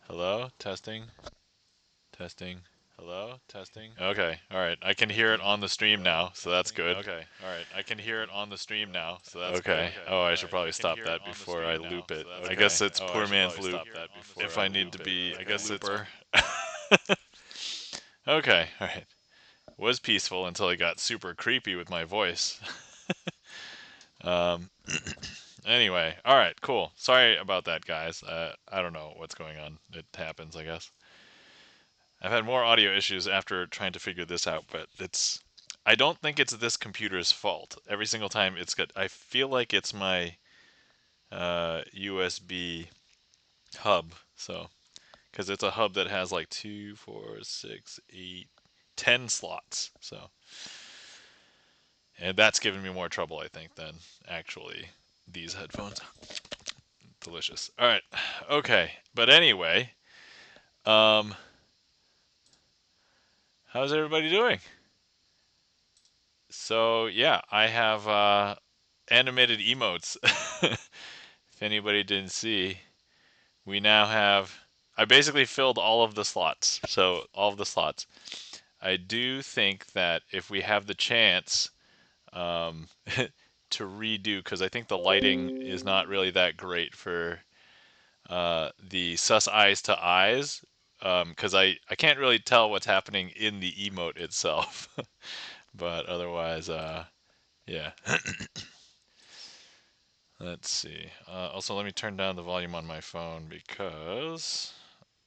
Hello? Testing? Testing? Hello? Testing? Okay, alright. I can hear it on the stream now, so that's good. Okay, alright. I can hear it on the stream now, so that's good. Okay. Oh, I should probably stop that before I loop it. I guess it's poor man's loop. If I need to be I guess it's looper. Okay, alright. Was peaceful until it got super creepy with my voice. Anyway, alright, cool. Sorry about that, guys. I don't know what's going on. It happens, I guess. I've had more audio issues after trying to figure this out, but I don't think it's this computer's fault. Every single time it's got, I feel like it's my USB hub, so, because it's a hub that has like 2, 4, 6, 8, 10 slots, so. And that's given me more trouble, I think, than actually these headphones. Delicious. All right, okay, but anyway, how's everybody doing? So yeah, I have animated emotes. If anybody didn't see, we now have. I basically filled all of the slots. So all of the slots. I do think that if we have the chance um, to redo, because I think the lighting is not really that great for the sus eyes to eyes, because I can't really tell what's happening in the emote itself. But otherwise, yeah. Let's see. Also, let me turn down the volume on my phone because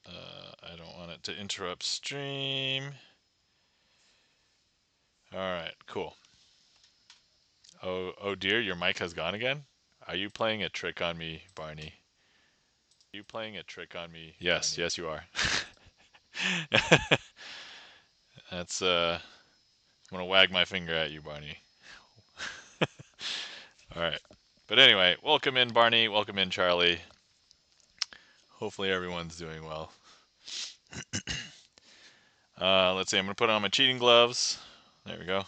I don't want it to interrupt stream. All right, cool. Oh dear, your mic has gone again? Are you playing a trick on me, Barney? Are you playing a trick on me? Yes, Barney? Yes, you are. That's I'm gonna wag my finger at you, Barney. All right. But anyway, welcome in, Barney. Welcome in, Charlie. Hopefully everyone's doing well. Let's see. I'm gonna put on my cheating gloves. There we go.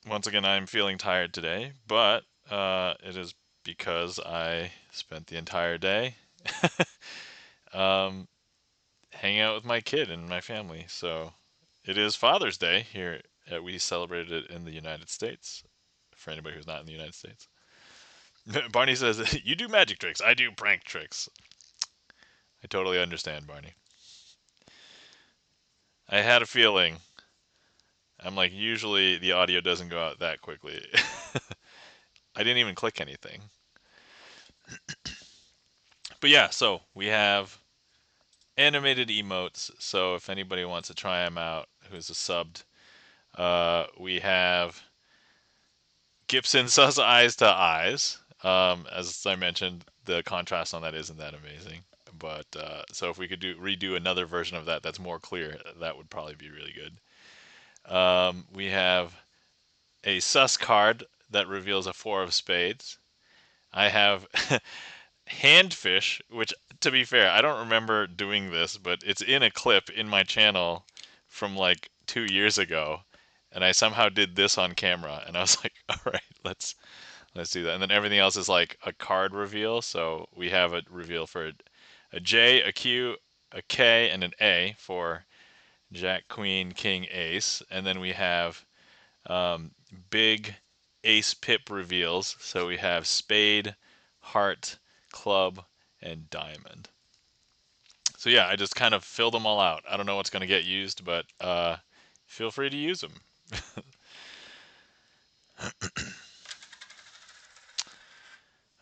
Once again, I'm feeling tired today, but it is because I spent the entire day um, hanging out with my kid and my family. So it is Father's Day here. We celebrated it in the United States. For anybody who's not in the United States, Barney says, "You do magic tricks. I do prank tricks." I totally understand, Barney. I had a feeling. I'm like, usually the audio doesn't go out that quickly. I didn't even click anything. But yeah, so we have animated emotes. So if anybody wants to try them out, who's a subbed, we have Gibson sus eyes to eyes. As I mentioned, the contrast on that isn't that amazing. But so if we could redo another version of that that's more clear, that would probably be really good. We have a sus card that reveals a 4 of spades. I have handfish, which, to be fair, I don't remember doing this, but it's in a clip in my channel from like 2 years ago, and I somehow did this on camera, and I was like, all right, let's do that. And then everything else is like a card reveal. So we have a reveal for a J, a Q, a K, and an A for Jack, Queen, King, Ace, and then we have um, big ace pip reveals. So we have spade, heart, club, and diamond. So yeah, I just kind of filled them all out. I don't know what's going to get used, but feel free to use them.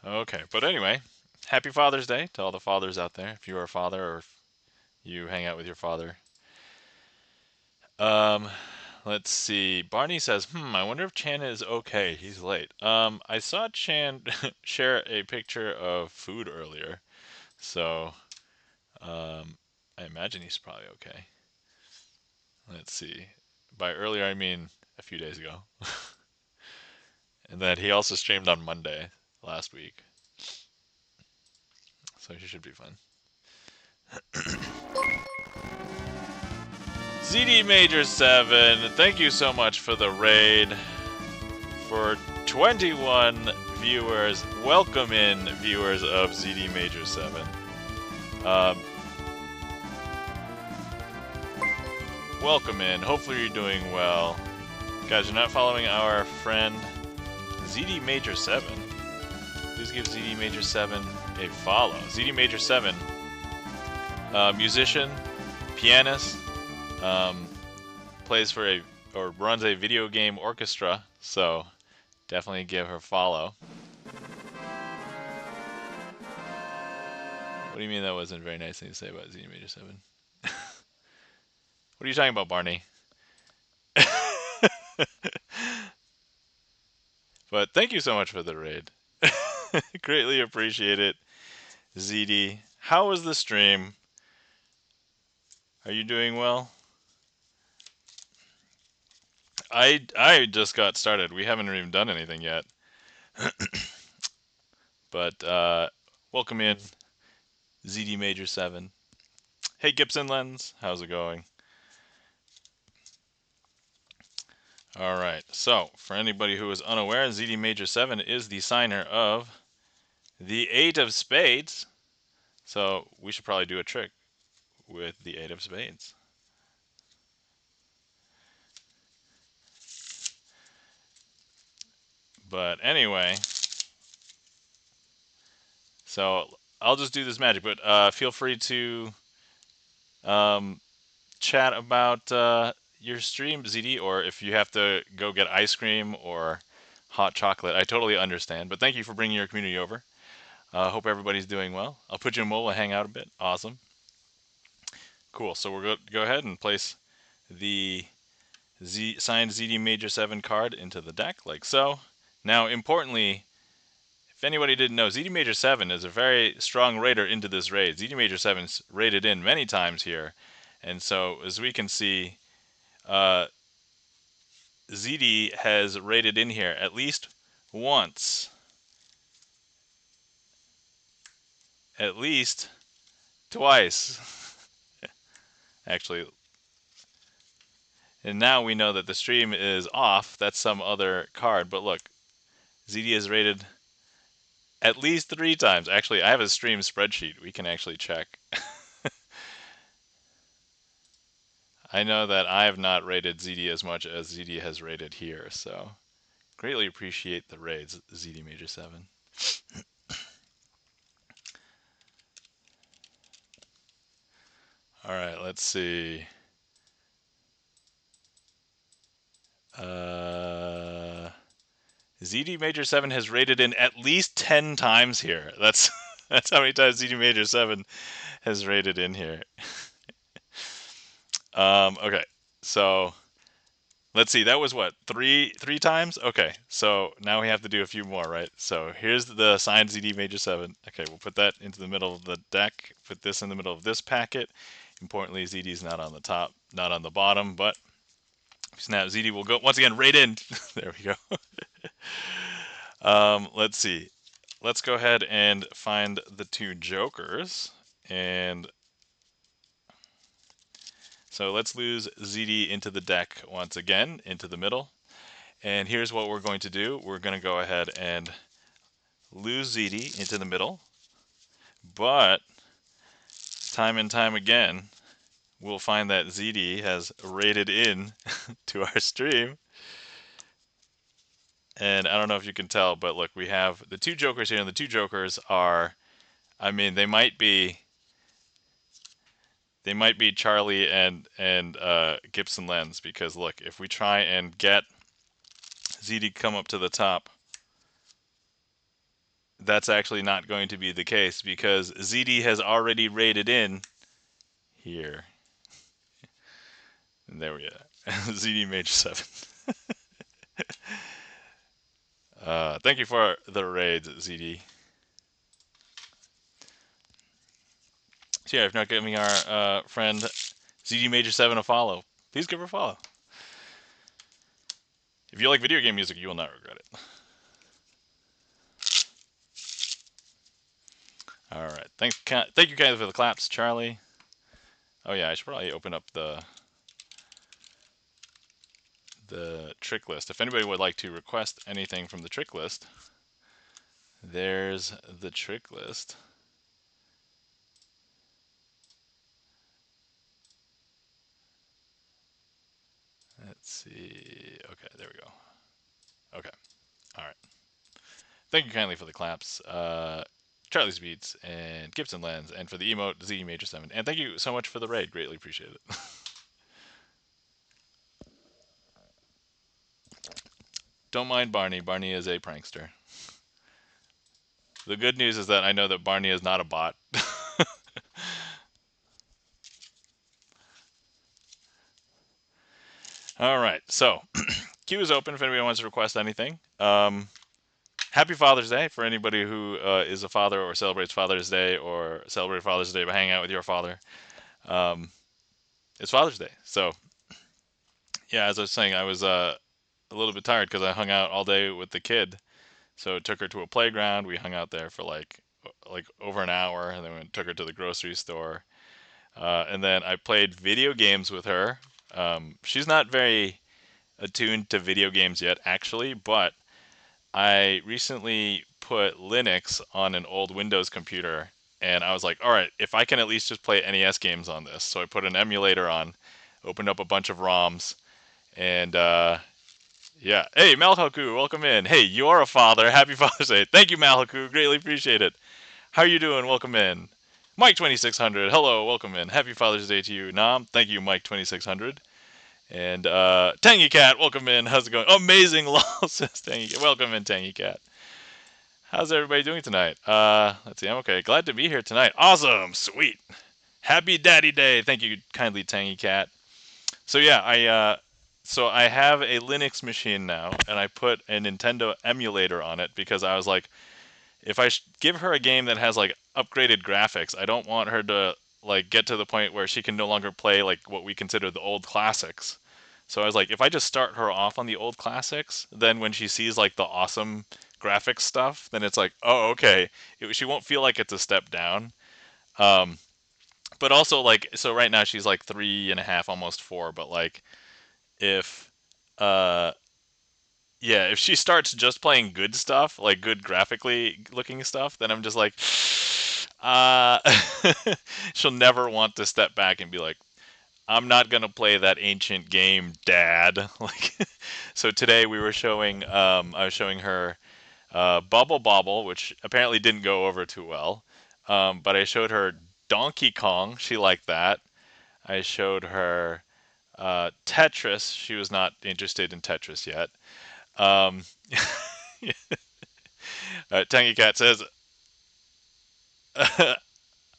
Okay, but anyway, happy Father's Day to all the fathers out there. If you are a father or if you hang out with your father. Um, let's see. Barney says, I wonder if Chan is okay. He's late. I saw Chan share a picture of food earlier, so I imagine he's probably okay. Let's see. By earlier, I mean a few days ago. And then he also streamed on Monday last week, so he should be fine. ZD Major 7, thank you so much for the raid. For 21 viewers, welcome in viewers of ZD Major 7. Welcome in, hopefully you're doing well. Guys, you're not following our friend ZD Major 7. Please give ZD Major 7 a follow. ZD Major 7, musician, pianist, plays for or runs a video game orchestra, so definitely give her a follow. What do you mean that wasn't a very nice thing to say about ZD Major 7? What are you talking about, Barney? But thank you so much for the raid. Greatly appreciate it, ZD. How was the stream? Are you doing well? I just got started. We haven't even done anything yet. But welcome in, ZD Major 7. Hey Gibson Lens, how's it going? Alright, so for anybody who is unaware, ZD Major 7 is the signer of the 8 of Spades. So we should probably do a trick with the 8 of Spades. But anyway, so I'll just do this magic, but feel free to chat about your stream, ZD, or if you have to go get ice cream or hot chocolate, I totally understand. But thank you for bringing your community over. Hope everybody's doing well. I'll put you in mobile, hang out a bit. Awesome. Cool. So we're going to go ahead and place the signed ZD Major 7 card into the deck, like so. Now, importantly, if anybody didn't know, ZD Major 7 is a very strong raider into this raid. ZD Major 7's raided in many times here. And so, as we can see, ZD has raided in here at least once. At least twice. Actually. And now we know that the stream is off. That's some other card. But look, ZD has raided at least 3 times. Actually, I have a stream spreadsheet. We can actually check. I know that I have not rated ZD as much as ZD has rated here, so greatly appreciate the raids, ZD Major 7. Alright, let's see. ZD Major 7 has rated in at least 10 times here. That's how many times ZD Major 7 has rated in here. Okay, so let's see. That was what, three times? Okay, so now we have to do a few more, right? So here's the signed ZD Major 7. Okay, we'll put that into the middle of the deck. Put this in the middle of this packet. Importantly, ZD's not on the top, not on the bottom, but snap ZD will go once again right in. There we go. Let's see. let's go ahead and find the two jokers. And so let's lose ZD into the deck once again, into the middle. And here's what we're going to do. We're going to go ahead and lose ZD into the middle. But time and time again, we'll find that ZD has raided in to our stream. And I don't know if you can tell, but look, we have the two jokers here, and the two jokers are, I mean, they might be Charlie and Gibson Lens, because look, if we try and get ZD come up to the top, that's actually not going to be the case, because ZD has already raided in here. And there we go. ZD Major 7. Thank you for the raids, ZD. So yeah, if not giving our friend ZD Major 7 a follow, please give her a follow. If you like video game music, you will not regret it. All right, thank you guys for the claps, Charlie. Oh yeah, I should probably open up the trick list. If anybody would like to request anything from the trick list, there's the trick list. Let's see. Okay, there we go. Okay, all right. Thank you kindly for the claps, Charlie's Beats and Gibson Lens, and for the emote Z Major 7. And thank you so much for the raid. Greatly appreciate it. Don't mind Barney. Barney is a prankster. The good news is that I know that Barney is not a bot. All right, so queue is open if anybody wants to request anything. Happy Father's Day for anybody who is a father or celebrates Father's Day or celebrate Father's Day by hanging out with your father. It's Father's Day, so yeah, as I was saying, I was a little bit tired because I hung out all day with the kid. So took her to a playground. We hung out there for like over an hour, and then we took her to the grocery store. And then I played video games with her. She's not very attuned to video games yet, actually, but I recently put Linux on an old Windows computer, and I was like, all right, if I can at least just play NES games on this. So I put an emulator on, opened up a bunch of ROMs, and yeah. Hey, Malhaku, welcome in. Hey, you are a father. Happy Father's Day. Thank you, Malhaku. Greatly appreciate it. How are you doing? Welcome in. Mike2600, hello, welcome in. Happy Father's Day to you, Nam. Thank you, Mike2600. And Tangy Cat, welcome in. How's it going? Amazing, lol, says Tangy Cat. Welcome in, Tangy Cat. How's everybody doing tonight? Let's see, I'm okay. Glad to be here tonight. Awesome, sweet. Happy Daddy Day. Thank you kindly, Tangy Cat. So yeah, I have a Linux machine now, and I put a Nintendo emulator on it because I was like, if I give her a game that has like upgraded graphics, I don't want her to like get to the point where she can no longer play like what we consider the old classics. So I was like, if I just start her off on the old classics, then when she sees like the awesome graphics stuff, then it's like, oh, okay, she won't feel like it's a step down. Um, but also like, so right now she's like 3.5, almost 4, but like if uh yeah, if she starts just playing good stuff, like good graphically looking stuff, then I'm just like, uh, she'll never want to step back and be like, I'm not gonna play that ancient game, Dad. Like, so today we were showing, I was showing her Bubble Bobble, which apparently didn't go over too well. But I showed her Donkey Kong. She liked that. I showed her Tetris. She was not interested in Tetris yet. Um, Tangy Cat says,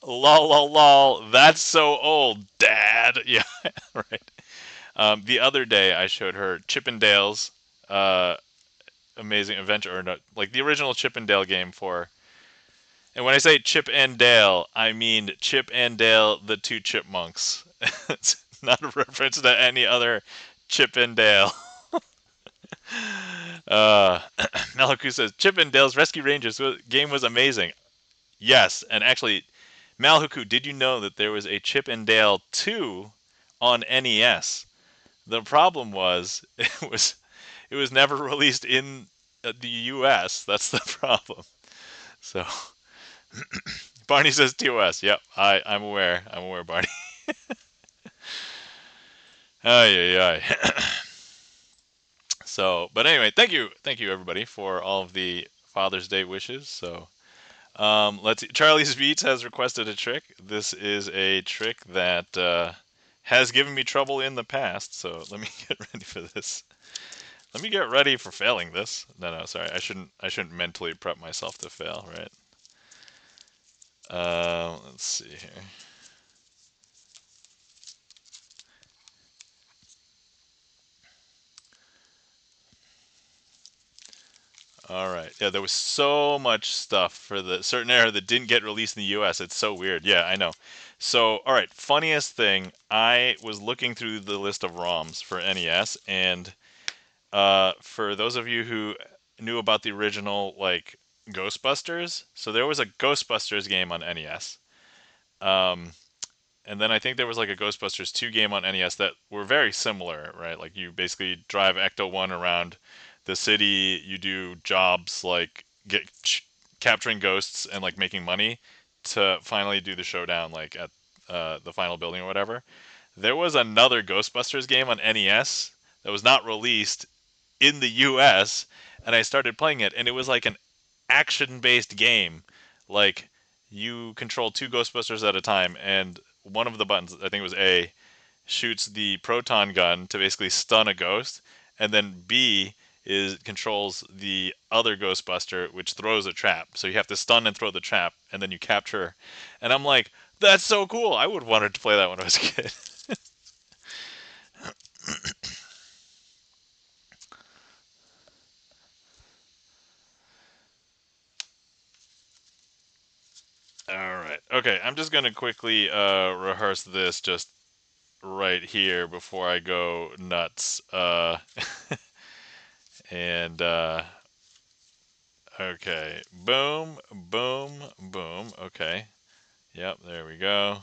"Lol, lol, lol. That's so old, Dad." Yeah, right. The other day, I showed her Chippendales, uh, Amazing Adventure, or no, like the original Chippendale game for. And when I say Chip and Dale, I mean Chip and Dale, the two chipmunks. It's not a reference to any other Chip and Dale. Uh, Malaku says Chip and Dale's Rescue Rangers game was amazing. Yes, and actually, Malhuku, did you know that there was a Chip and Dale 2 on NES? The problem was it was never released in the US. That's the problem. So Barney says TOS. Yep, I'm aware. I'm aware, Barney. Ay ay ay. So, but anyway, thank you everybody for all of the Father's Day wishes. So, let's see. Charlie's Beats has requested a trick. This is a trick that has given me trouble in the past. So let me get ready for this. Let me get ready for failing this. No, sorry. I shouldn't mentally prep myself to fail, right? Let's see here. All right. Yeah, there was so much stuff for the certain era that didn't get released in the US. It's so weird. Yeah, I know. So, all right, funniest thing, I was looking through the list of ROMs for NES, and for those of you who knew about the original, like, Ghostbusters, so there was a Ghostbusters game on NES. Um, and then I think there was like a Ghostbusters 2 game on NES that were very similar, right? Like you basically drive Ecto 1 around the city, you do jobs like capturing ghosts and like making money to finally do the showdown like at the final building or whatever. There was another Ghostbusters game on NES that was not released in the US, and I started playing it, and it was like an action-based game. Like you control two Ghostbusters at a time, and one of the buttons, I think it was A, shoots the proton gun to basically stun a ghost, and then B is controls the other Ghostbuster, which throws a trap. So you have to stun and throw the trap, and then you capture. And I'm like, that's so cool. I would have wanted to play that when I was a kid. All right. Okay, I'm just gonna quickly rehearse this just right here before I go nuts. And okay, boom, boom, boom. Okay, yep, there we go.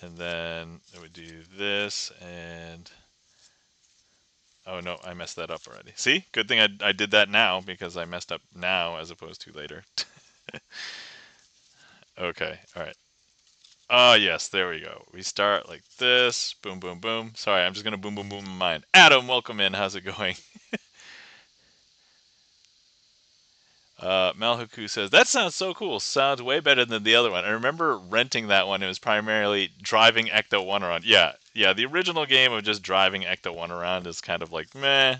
And then I would do this, and oh no, I messed that up already. See, good thing I did that now because I messed up now as opposed to later. Okay, all right. Oh yes, there we go. We start like this, boom, boom, boom. Sorry, I'm just gonna boom, boom, boom in mine. Adam, welcome in. How's it going? Malhuku says, that sounds so cool. Sounds way better than the other one. I remember renting that one. It was primarily driving Ecto 1 around. Yeah, yeah. The original game of just driving Ecto 1 around is kind of like meh.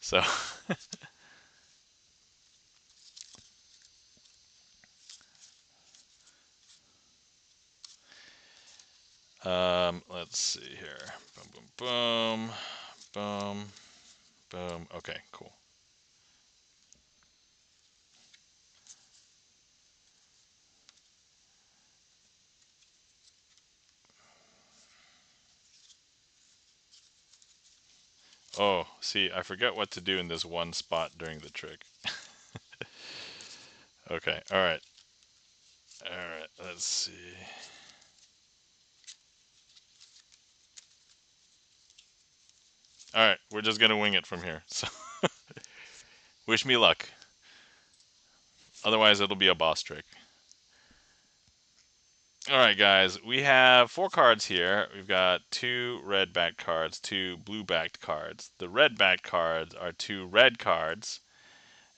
So, let's see here. Boom, boom, boom, boom, boom. Okay, cool. Oh, see, I forgot what to do in this one spot during the trick. Okay, all right. All right, let's see. All right, we're just gonna wing it from here. So, wish me luck. Otherwise, it'll be a boss trick. All right, guys, we have four cards here. We've got two red backed cards, two blue backed cards. The red backed cards are two red cards,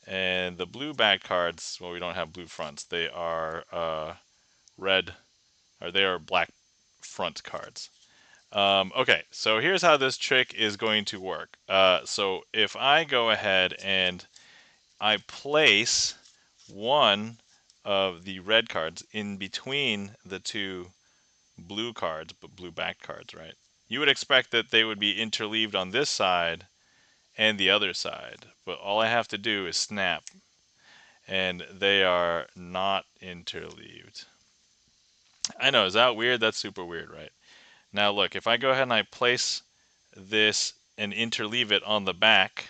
and the blue backed cards, well, we don't have blue fronts. They are red, or they are black front cards. Okay, so here's how this trick is going to work. So if I go ahead and I place one of the red cards in between the two blue cards, but blue back cards, right? You would expect that they would be interleaved on this side and the other side, but all I have to do is snap, and they are not interleaved. I know, is that weird? That's super weird, right? Now look, if I go ahead and I place this and interleave it on the back.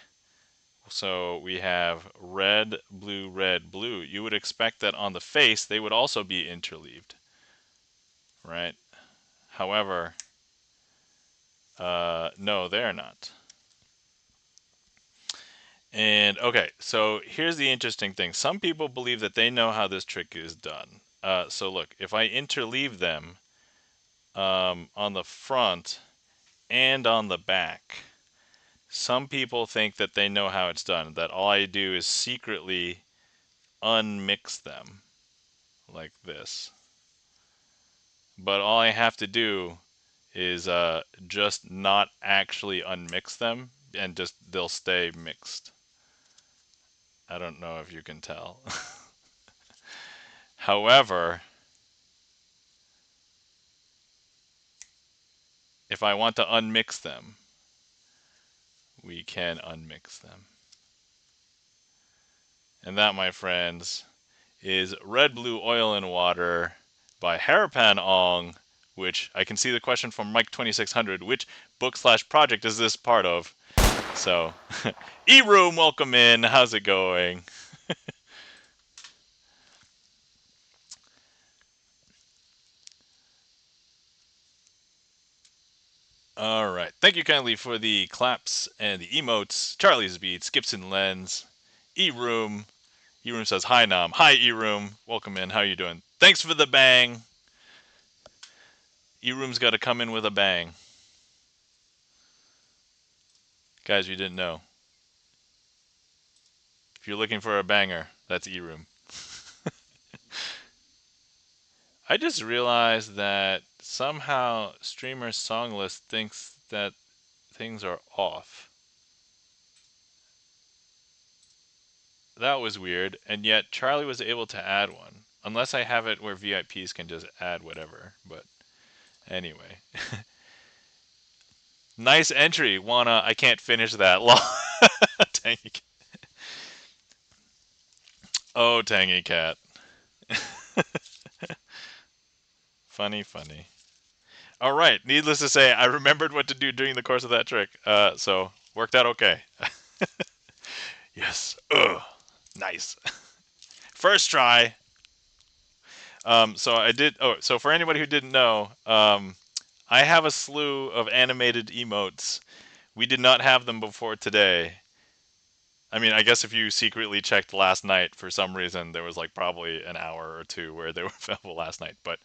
So we have red, blue, red, blue. You would expect that on the face they would also be interleaved, right? However, no, they're not. And okay, so here's the interesting thing. Some people believe that they know how this trick is done. So look, if I interleave them on the front and on the back, some people think that they know how it's done, that all I do is secretly unmix them like this. But all I have to do is just not actually unmix them, and just they'll stay mixed. I don't know if you can tell. However, if I want to unmix them, we can unmix them. And that, my friends, is Red Blue Oil and Water by Harapan Ong, which I can see the question from Mike2600, which book/project is this part of? So, E-Room, welcome in. How's it going? All right. Thank you kindly for the claps and the emotes. Charlie's Beats, Gibson Lens, E-Room. E-Room says, hi, Nam. Hi, E-Room. Welcome in. How you doing? Thanks for the bang. E-Room's got to come in with a bang. Guys, you didn't know. If you're looking for a banger, that's E-Room. I just realized that somehow StreamerSonglist thinks that things are off. That was weird, and yet Charlie was able to add one. Unless I have it where VIPs can just add whatever, but anyway. Nice entry, Wanna. I can't finish that long. Tangy. Oh, Tangy Cat. Funny, funny. All right. Needless to say, I remembered what to do during the course of that trick. So worked out okay. Yes. Ugh. Nice. First try. So I did. Oh, so for anybody who didn't know, I have a slew of animated emotes. We did not have them before today. I mean, I guess if you secretly checked last night for some reason, there was like probably an hour or two where they were available last night. But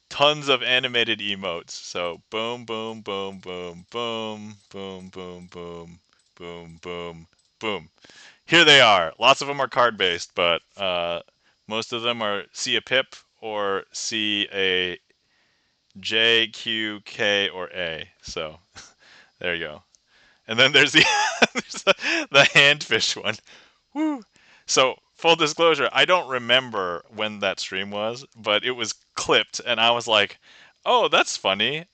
tons of animated emotes. So boom, boom, boom, boom, boom, boom, boom, boom, boom, boom, boom. Here they are. Lots of them are card based, but most of them are see a pip or see a J, Q, K, or A. So there you go. And then there's the the handfish one. Woo. So full disclosure, I don't remember when that stream was, but it was clipped, and I was like, "Oh, that's funny.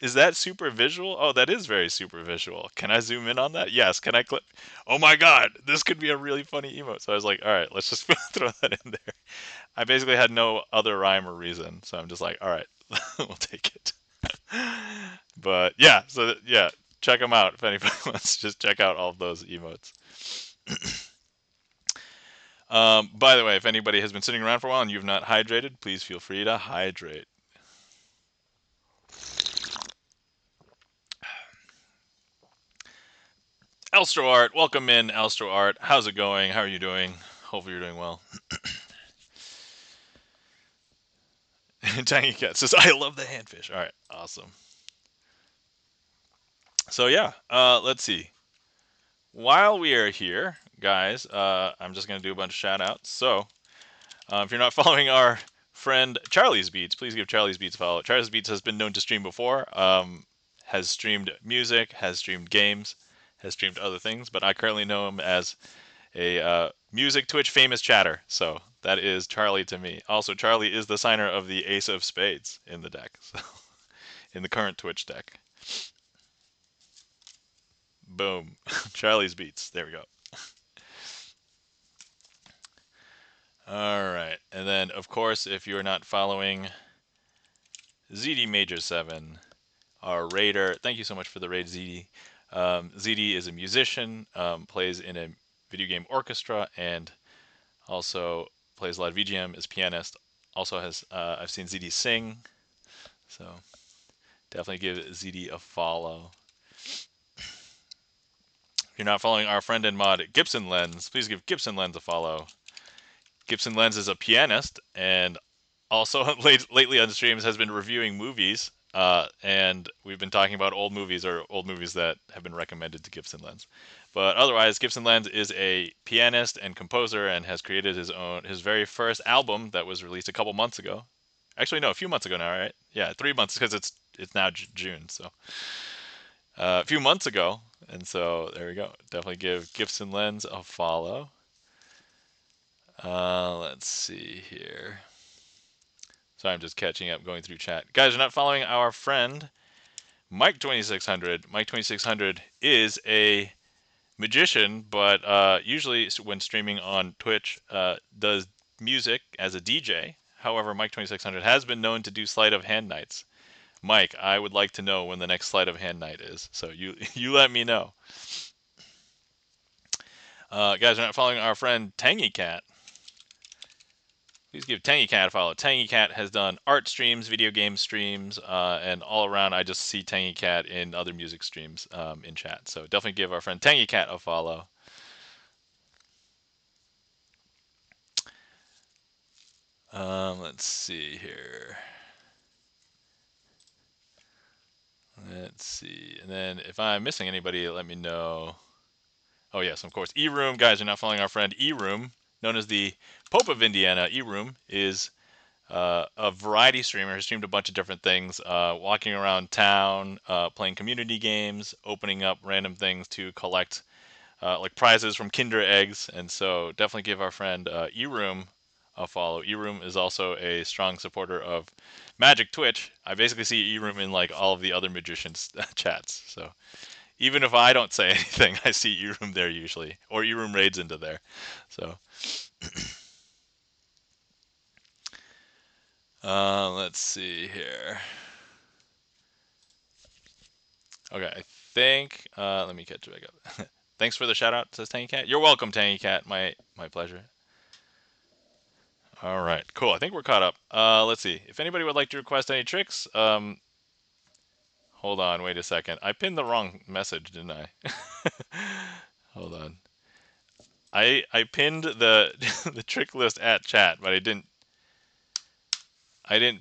Is that super visual? Oh, that is very super visual. Can I zoom in on that? Yes. Can I clip? Oh my God, this could be a really funny emote." So I was like, "All right, let's just throw that in there." I basically had no other rhyme or reason, so I'm just like, "All right, we'll take it." But yeah, so yeah, check them out if anybody wants to just check out all of those emotes. By the way, if anybody has been sitting around for a while and you've not hydrated, please feel free to hydrate. Elstro Art, welcome in, Elstro Art. How's it going? How are you doing? Hopefully you're doing well. Tiny Cat says, I love the handfish. All right, awesome. So yeah, let's see. While we are here, guys, I'm just going to do a bunch of shout outs. So if you're not following our friend Charlie's Beats, please give Charlie's Beats a follow. Charlie's Beats has been known to stream before, has streamed music, has streamed games, has streamed other things, but I currently know him as a music Twitch famous chatter. So that is Charlie to me. Also, Charlie is the signer of the Ace of Spades in the deck, so in the current Twitch deck. Boom. Charlie's Beats. There we go. All right. And then, of course, if you're not following ZD Major 7 our raider. Thank you so much for the raid, ZD. ZD is a musician, plays in a video game orchestra, and also plays a lot of VGM, is pianist. Also has I've seen ZD sing, so definitely give ZD a follow. If you're not following our friend and mod Gibson Lens, please give Gibson Lens a follow. Gibson Lens is a pianist and also lately on streams has been reviewing movies, and we've been talking about old movies or old movies that have been recommended to Gibson Lens. But otherwise, Gibson Lens is a pianist and composer and has created his very first album that was released a couple months ago. Actually, no, a few months ago now, right? Yeah, 3 months because it's now June, so a few months ago. And so there we go. Definitely give Gibson Lens a follow. Let's see here. Sorry, I'm just catching up, going through chat. Guys, you're not following our friend Mike2600. Mike2600 is a magician, but usually when streaming on Twitch, does music as a DJ. However, Mike2600 has been known to do sleight of hand nights. Mike, I would like to know when the next sleight of hand night is, so you you let me know. Guys, you're not following our friend Tangy Cat. Please give Tangy Cat a follow. Tangy Cat has done art streams, video game streams, and all around I just see Tangy Cat in other music streams in chat. So definitely give our friend Tangy Cat a follow. Let's see here. Let's see. And then if I'm missing anybody, let me know. Oh, yes, of course. E-Room. Guys, you're not following our friend E-Room, known as the Pope of Indiana. E-Room is a variety streamer who streamed a bunch of different things, walking around town, playing community games, opening up random things to collect like prizes from Kinder eggs. And so definitely give our friend E-Room a follow. E-Room is also a strong supporter of Magic Twitch. I basically see E-Room in like all of the other magicians' chats. So even if I don't say anything, I see E-Room there usually, or E-Room raids into there. So. Let's see here. Okay, I think. Let me catch it back up. Thanks for the shout out, says Tangy Cat. You're welcome, Tangy Cat. My pleasure. All right, cool. I think we're caught up. Let's see. If anybody would like to request any tricks, hold on, wait a second. I pinned the wrong message, didn't I? Hold on. I pinned the the trick list at chat, but I didn't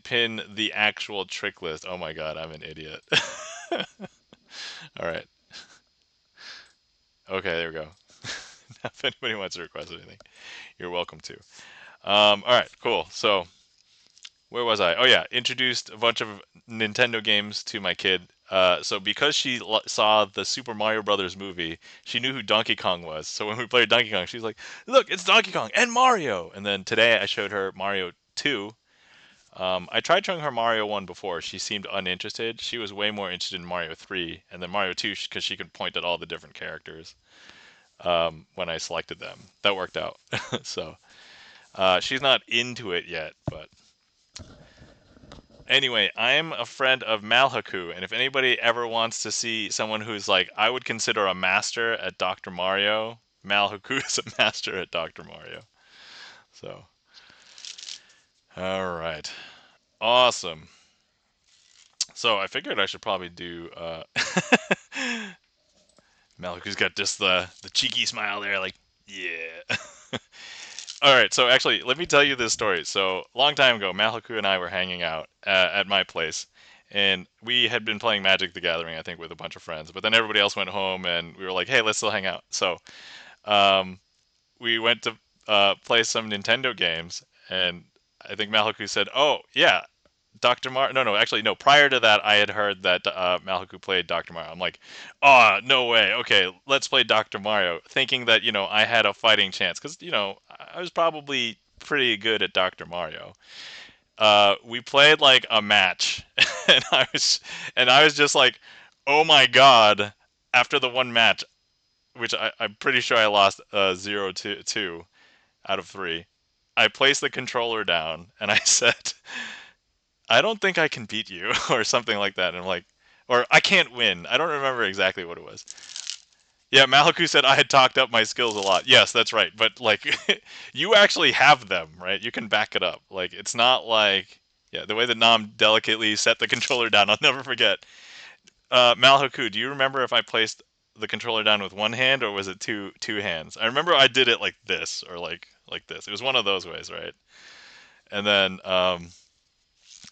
pin the actual trick list. Oh my god, I'm an idiot. All right. Okay, there we go. If anybody wants to request anything, you're welcome to. All right, cool. So where was I? Oh yeah, introduced a bunch of Nintendo games to my kid. So because she saw the Super Mario Brothers movie, she knew who Donkey Kong was. So when we played Donkey Kong, she was like, "Look, it's Donkey Kong and Mario." And then today I showed her Mario 2. I tried showing her Mario 1 before. She seemed uninterested. She was way more interested in Mario 3, and then Mario 2 because she could point at all the different characters when I selected them. That worked out. So she's not into it yet, but anyway, I'm a friend of Malhaku, and if anybody ever wants to see someone who's like, I would consider a master at Dr. Mario, Malhaku is a master at Dr. Mario. So, all right. Awesome. So I figured I should probably do Malhaku's got just the cheeky smile there, like, yeah. All right, so actually, let me tell you this story. So, a long time ago, Malaku and I were hanging out at my place, and we had been playing Magic the Gathering, I think, with a bunch of friends. But then everybody else went home, and we were like, "Hey, let's still hang out." So, um, we went to play some Nintendo games, and I think Malaku said, "Oh, yeah, Dr. Mario." No, no, actually, no. Prior to that, I had heard that Malaku played Dr. Mario. I'm like, "Oh, no way. Okay, let's play Dr. Mario," thinking that I had a fighting chance because I was probably pretty good at Dr. Mario. We played like a match, and I was just like, "Oh my god!" After the one match, which I'm pretty sure I lost 0-2 out of 3. I placed the controller down and I said, "I don't think I can beat you," or something like that. And I'm like, Or I can't win. I don't remember exactly what it was. Yeah, Maliku said I had talked up my skills a lot. Yes, that's right. But like, you actually have them, right? You can back it up. Like, it's not like, yeah, the way that Nam delicately set the controller down. I'll never forget. Malhaku, do you remember if I placed the controller down with one hand or was it two hands? I remember I did it like this or like this. It was one of those ways, right? And then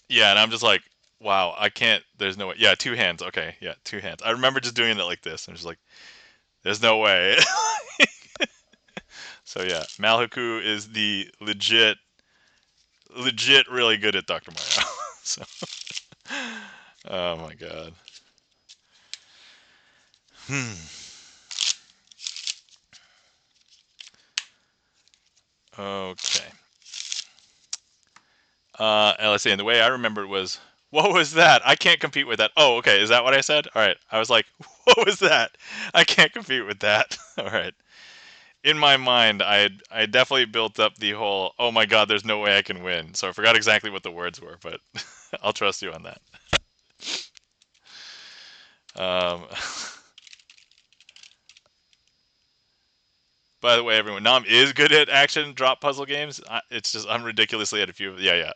yeah, and I'm just like, wow, I can't. There's no way. Yeah, two hands. Okay, yeah, two hands. I remember just doing it like this. I'm just like, there's no way. So yeah, Malhaku is the legit really good at Dr. Mario. So, oh my god. Hmm. Okay. And let's see. And the way I remember it was, what was that? I can't compete with that. Oh, okay. Is that what I said? All right. I was like, what was that? I can't compete with that. All right. In my mind, I definitely built up the whole, oh my god, there's no way I can win. So I forgot exactly what the words were, but I'll trust you on that. Um, by the way, everyone, Nam is good at action drop puzzle games. It's just I'm ridiculously at a few. Yeah, yeah.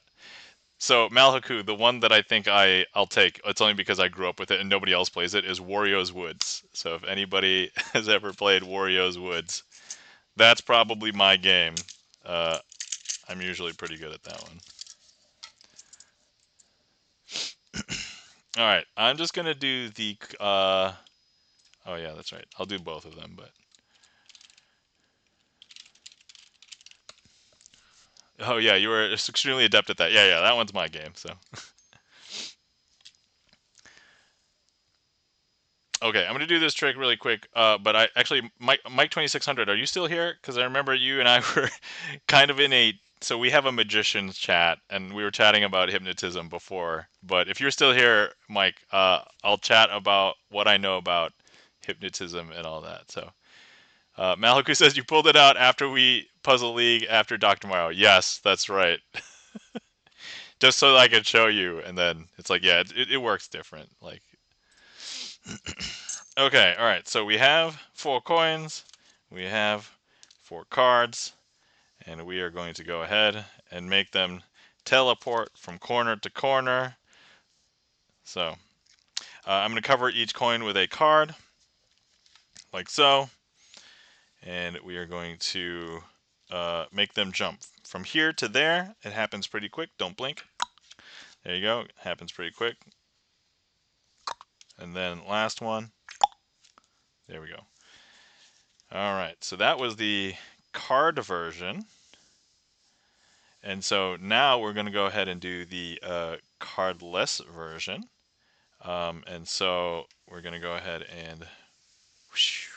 So Malhaku, the one that I think I'll take, it's only because I grew up with it and nobody else plays it, is Wario's Woods. So if anybody has ever played Wario's Woods, that's probably my game. Uh, I'm usually pretty good at that one. All right, I'm just gonna do the. Oh yeah, that's right. I'll do both of them, but. Oh yeah, you were extremely adept at that. Yeah, yeah, that one's my game. So. Okay, I'm gonna do this trick really quick. But I actually, Mike 2600, are you still here? Because I remember you and I were kind of in a. So we have a magician's chat, and we were chatting about hypnotism before. But if you're still here, Mike, I'll chat about what I know about hypnotism and all that. So Maliku says you pulled it out after we Puzzle League after Dr. Mario. Yes, that's right. Just so I could show you, and then it's like, yeah, it works different. Like. Okay, all right. So we have 4 coins, we have 4 cards, and we are going to go ahead and make them teleport from corner to corner. So I'm going to cover each coin with a card, like so, and we are going to make them jump from here to there. It happens pretty quick. Don't blink. There you go. It happens pretty quick. And then last one. There we go. All right. So that was the card version. And so now we're going to go ahead and do the cardless version. And so we're going to go ahead and. Whoosh.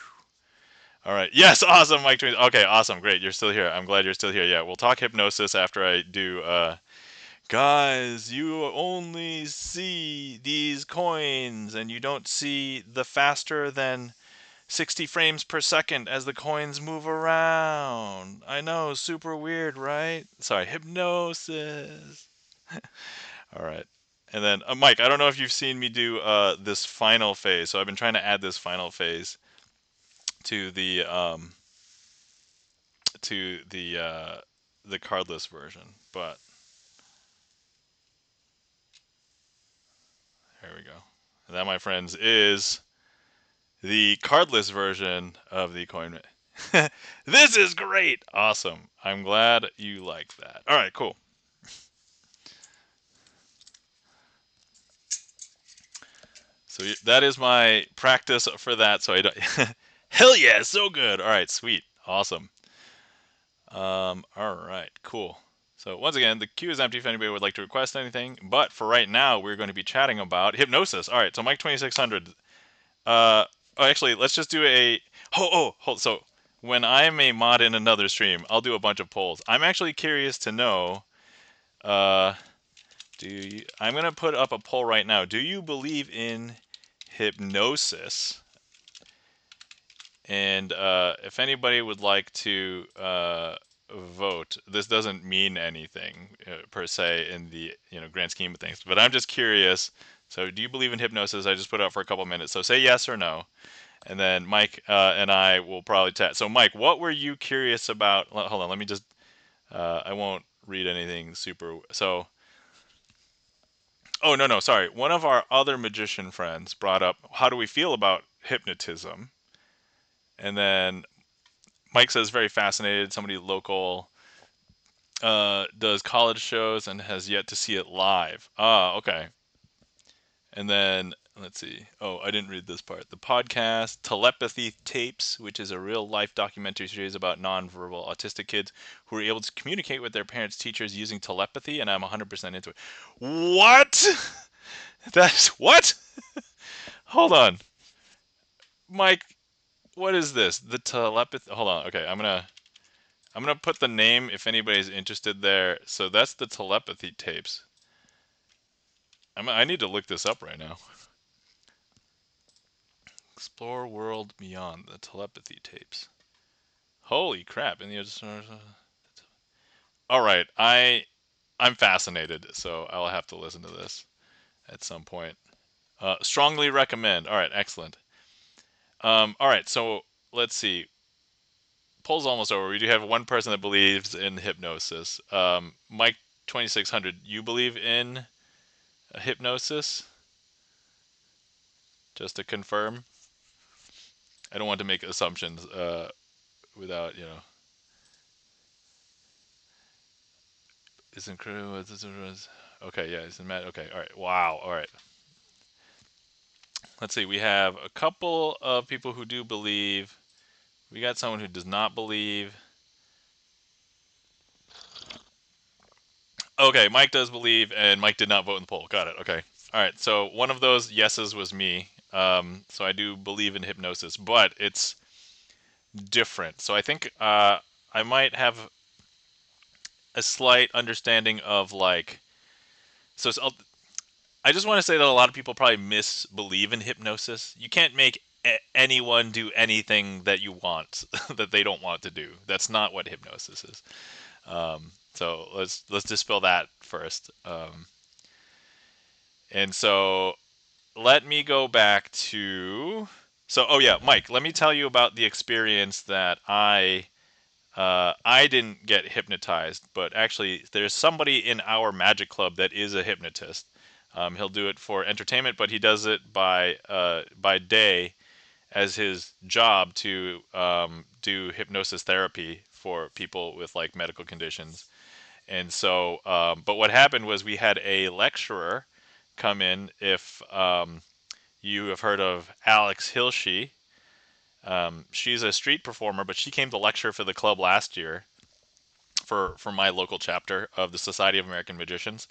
All right. Yes. Awesome, Mike. Okay. Awesome. Great. You're still here. I'm glad you're still here. Yeah. We'll talk hypnosis after I do. Guys, you only see these coins and you don't see the faster than 60 frames per second as the coins move around. I know, super weird, right? Sorry, hypnosis. All right. And then, Mike, I don't know if you've seen me do this final phase. So I've been trying to add this final phase to the cardless version, but there we go. And that, my friends, is the cardless version of the coin. This is great. Awesome. I'm glad you like that. All right, cool. So that is my practice for that. So I don't. Hell yeah, so good. All right, sweet, awesome. All right, cool. So once again, the queue is empty if anybody would like to request anything. But for right now, we're going to be chatting about hypnosis. All right, so Mike 2600. Oh, actually, let's just do a. Hold. So when I'm a mod in another stream, I'll do a bunch of polls. I'm actually curious to know. I'm gonna put up a poll right now. Do you believe in hypnosis? And if anybody would like to vote, this doesn't mean anything per se in the grand scheme of things. But I'm just curious So do you believe in hypnosis? I just put it up for a couple minutes. So say yes or no. And then Mike and I will probably chat. So Mike, what were you curious about? Hold on, let me just, I won't read anything super. So, oh, no, no, sorry. One of our other magician friends brought up, how do we feel about hypnotism? And then Mike says, very fascinated. Somebody local does college shows and has yet to see it live. Ah, okay. And then let's see. Oh, I didn't read this part. The podcast Telepathy Tapes, which is a real life documentary series about nonverbal autistic kids who are able to communicate with their parents' teachers using telepathy, and I'm 100% into it. What? That's what? Hold on. Mike, what is this? The telepathy. Hold on. Okay, I'm gonna put the name if anybody's interested there. So that's the telepathy tapes. I need to look this up right now. Explore World Beyond, the telepathy tapes. Holy crap! In the all right, I'm fascinated, so I'll have to listen to this at some point. Strongly recommend. All right, excellent. All right, so let's see. Poll's almost over. We do have one person that believes in hypnosis. Mike 2600, you believe in hypnosis? Just to confirm. I don't want to make assumptions without, Isn't crew? Okay, yeah, isn't Matt? Okay, all right. Wow, all right. Let's see. We have a couple of people who do believe. We got someone who does not believe. Okay, Mike does believe, and Mike did not vote in the poll. Got it. Okay. All right. So one of those yeses was me. So I do believe in hypnosis, but it's different. So I think I might have a slight understanding of like. So I just want to say that a lot of people probably misbelieve in hypnosis. You can't make anyone do anything that you want that they don't want to do. That's not what hypnosis is. So let's dispel that first. And so let me go back to. So oh yeah, Mike, let me tell you about the experience that I didn't get hypnotized, but actually there's somebody in our magic club that is a hypnotist. He'll do it for entertainment, but he does it by day as his job to do hypnosis therapy for people with like medical conditions. And so, but what happened was we had a lecturer come in. If you have heard of Alex Hilsey, she's a street performer, but she came to lecture for the club last year for my local chapter of the Society of American Magicians.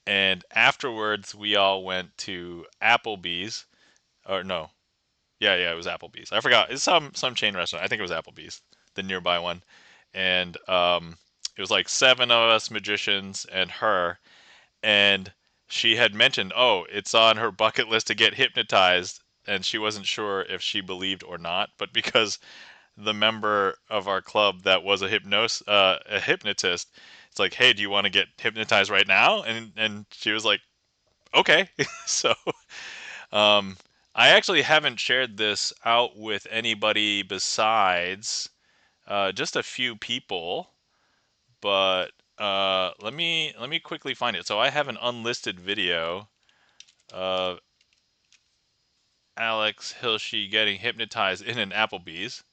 And afterwards, we all went to Applebee's, or no, yeah, it was Applebee's. I forgot. It's some chain restaurant. I think it was Applebee's, the nearby one. And it was like seven of us magicians and her. And she had mentioned, oh, it's on her bucket list to get hypnotized. And she wasn't sure if she believed or not. But because the member of our club that was a hypnotist, it's like, hey, do you want to get hypnotized right now? And she was like, okay. So um, I actually haven't shared this out with anybody besides just a few people, but let me quickly find it. So I have an unlisted video of Alex Hilsey getting hypnotized in an Applebee's.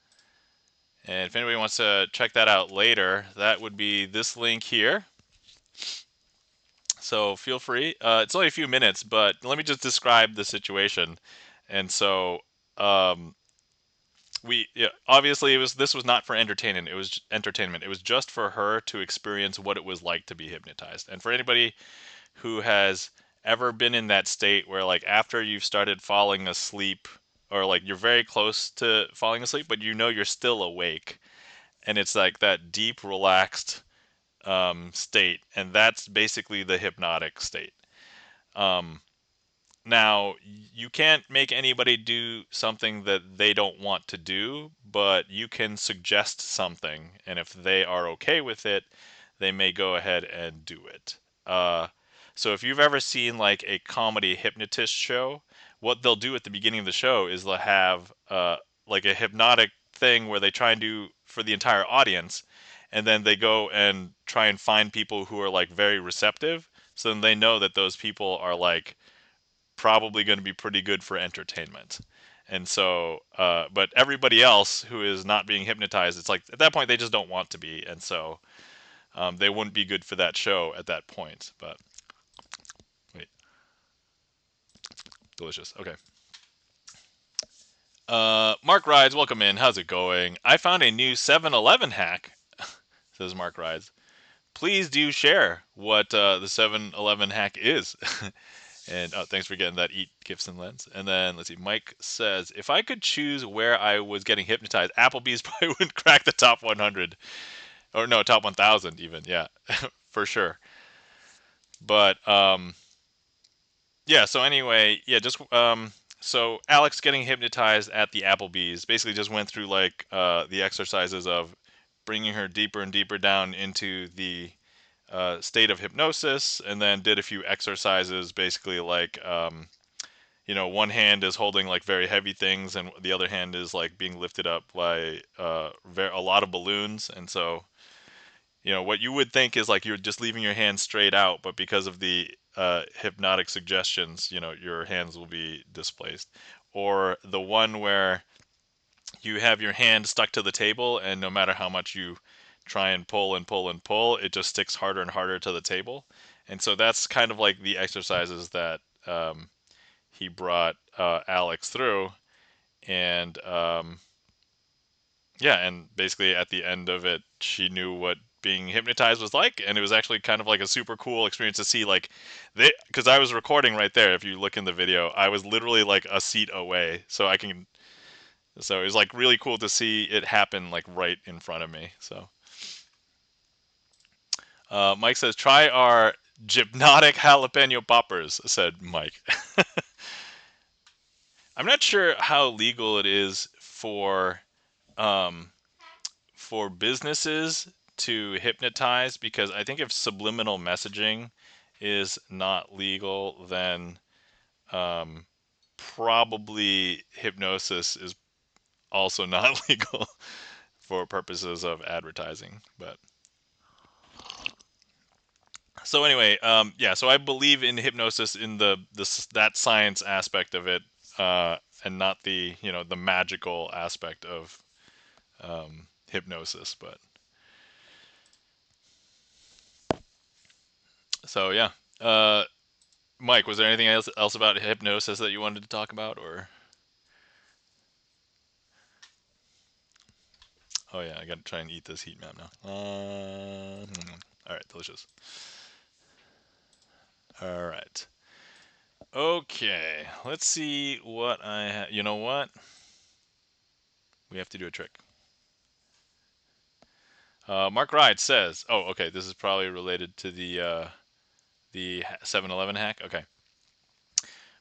And if anybody wants to check that out later, that would be this link here. So feel free. It's only a few minutes, but let me just describe the situation. And so obviously this was not for entertainment. It was entertainment. It was just for her to experience what it was like to be hypnotized. And for anybody who has ever been in that state where like after you've started falling asleep or like you're very close to falling asleep, but you know you're still awake, and it's like that deep relaxed state, and that's basically the hypnotic state. Um, Now, you can't make anybody do something that they don't want to do, but you can suggest something, and if they are okay with it, they may go ahead and do it. So if you've ever seen like a comedy hypnotist show, what they'll do at the beginning of the show is they'll have like a hypnotic thing where they try and do for the entire audience, and then they go and try and find people who are like very receptive. So then they know that those people are like probably going to be pretty good for entertainment. And so, but everybody else who is not being hypnotized, it's like at that point they just don't want to be, and so they wouldn't be good for that show at that point. But wait, delicious. Okay. Mark Rides, welcome in. How's it going? I found a new 7-Eleven hack, says Mark Rides. Please do share what the 7-Eleven hack is. And oh, thanks for getting that Eat Gifts and Lens. And then let's see, Mike says, if I could choose where I was getting hypnotized, Applebee's probably wouldn't crack the top 100. Or no, top 1,000 even. Yeah, for sure. But yeah, so anyway, yeah, just so Alex getting hypnotized at the Applebee's basically just went through like the exercises of bringing her deeper and deeper down into the state of hypnosis, and then did a few exercises, basically like one hand is holding like very heavy things, and the other hand is like being lifted up by a lot of balloons, and so what you would think is like you're just leaving your hands straight out, but because of the hypnotic suggestions, your hands will be displaced. Or the one where you have your hand stuck to the table, and no matter how much you try and pull and pull and pull, it just sticks harder and harder to the table. And so that's kind of like the exercises that he brought Alex through. And yeah, and basically at the end of it, she knew what being hypnotized was like, and it was actually kind of like a super cool experience to see, like, because I was recording right there. If you look in the video, I was literally like a seat away, so it was like really cool to see it happen like right in front of me. So Mike says, try our gypnotic jalapeno poppers, said Mike. I'm not sure how legal it is um, for businesses to hypnotize, because I think if subliminal messaging is not legal, then um, probably hypnosis is also not legal for purposes of advertising. But so anyway, yeah. So I believe in hypnosis in that science aspect of it, and not the magical aspect of hypnosis. But so yeah. Mike, was there anything else about hypnosis that you wanted to talk about, or? Oh yeah, I gotta try and eat this heat map now. All right, delicious. All right. Okay, let's see what I have. You know what? We have to do a trick. Mark Ride says, "Oh, okay. This is probably related to the 7-Eleven hack." Okay.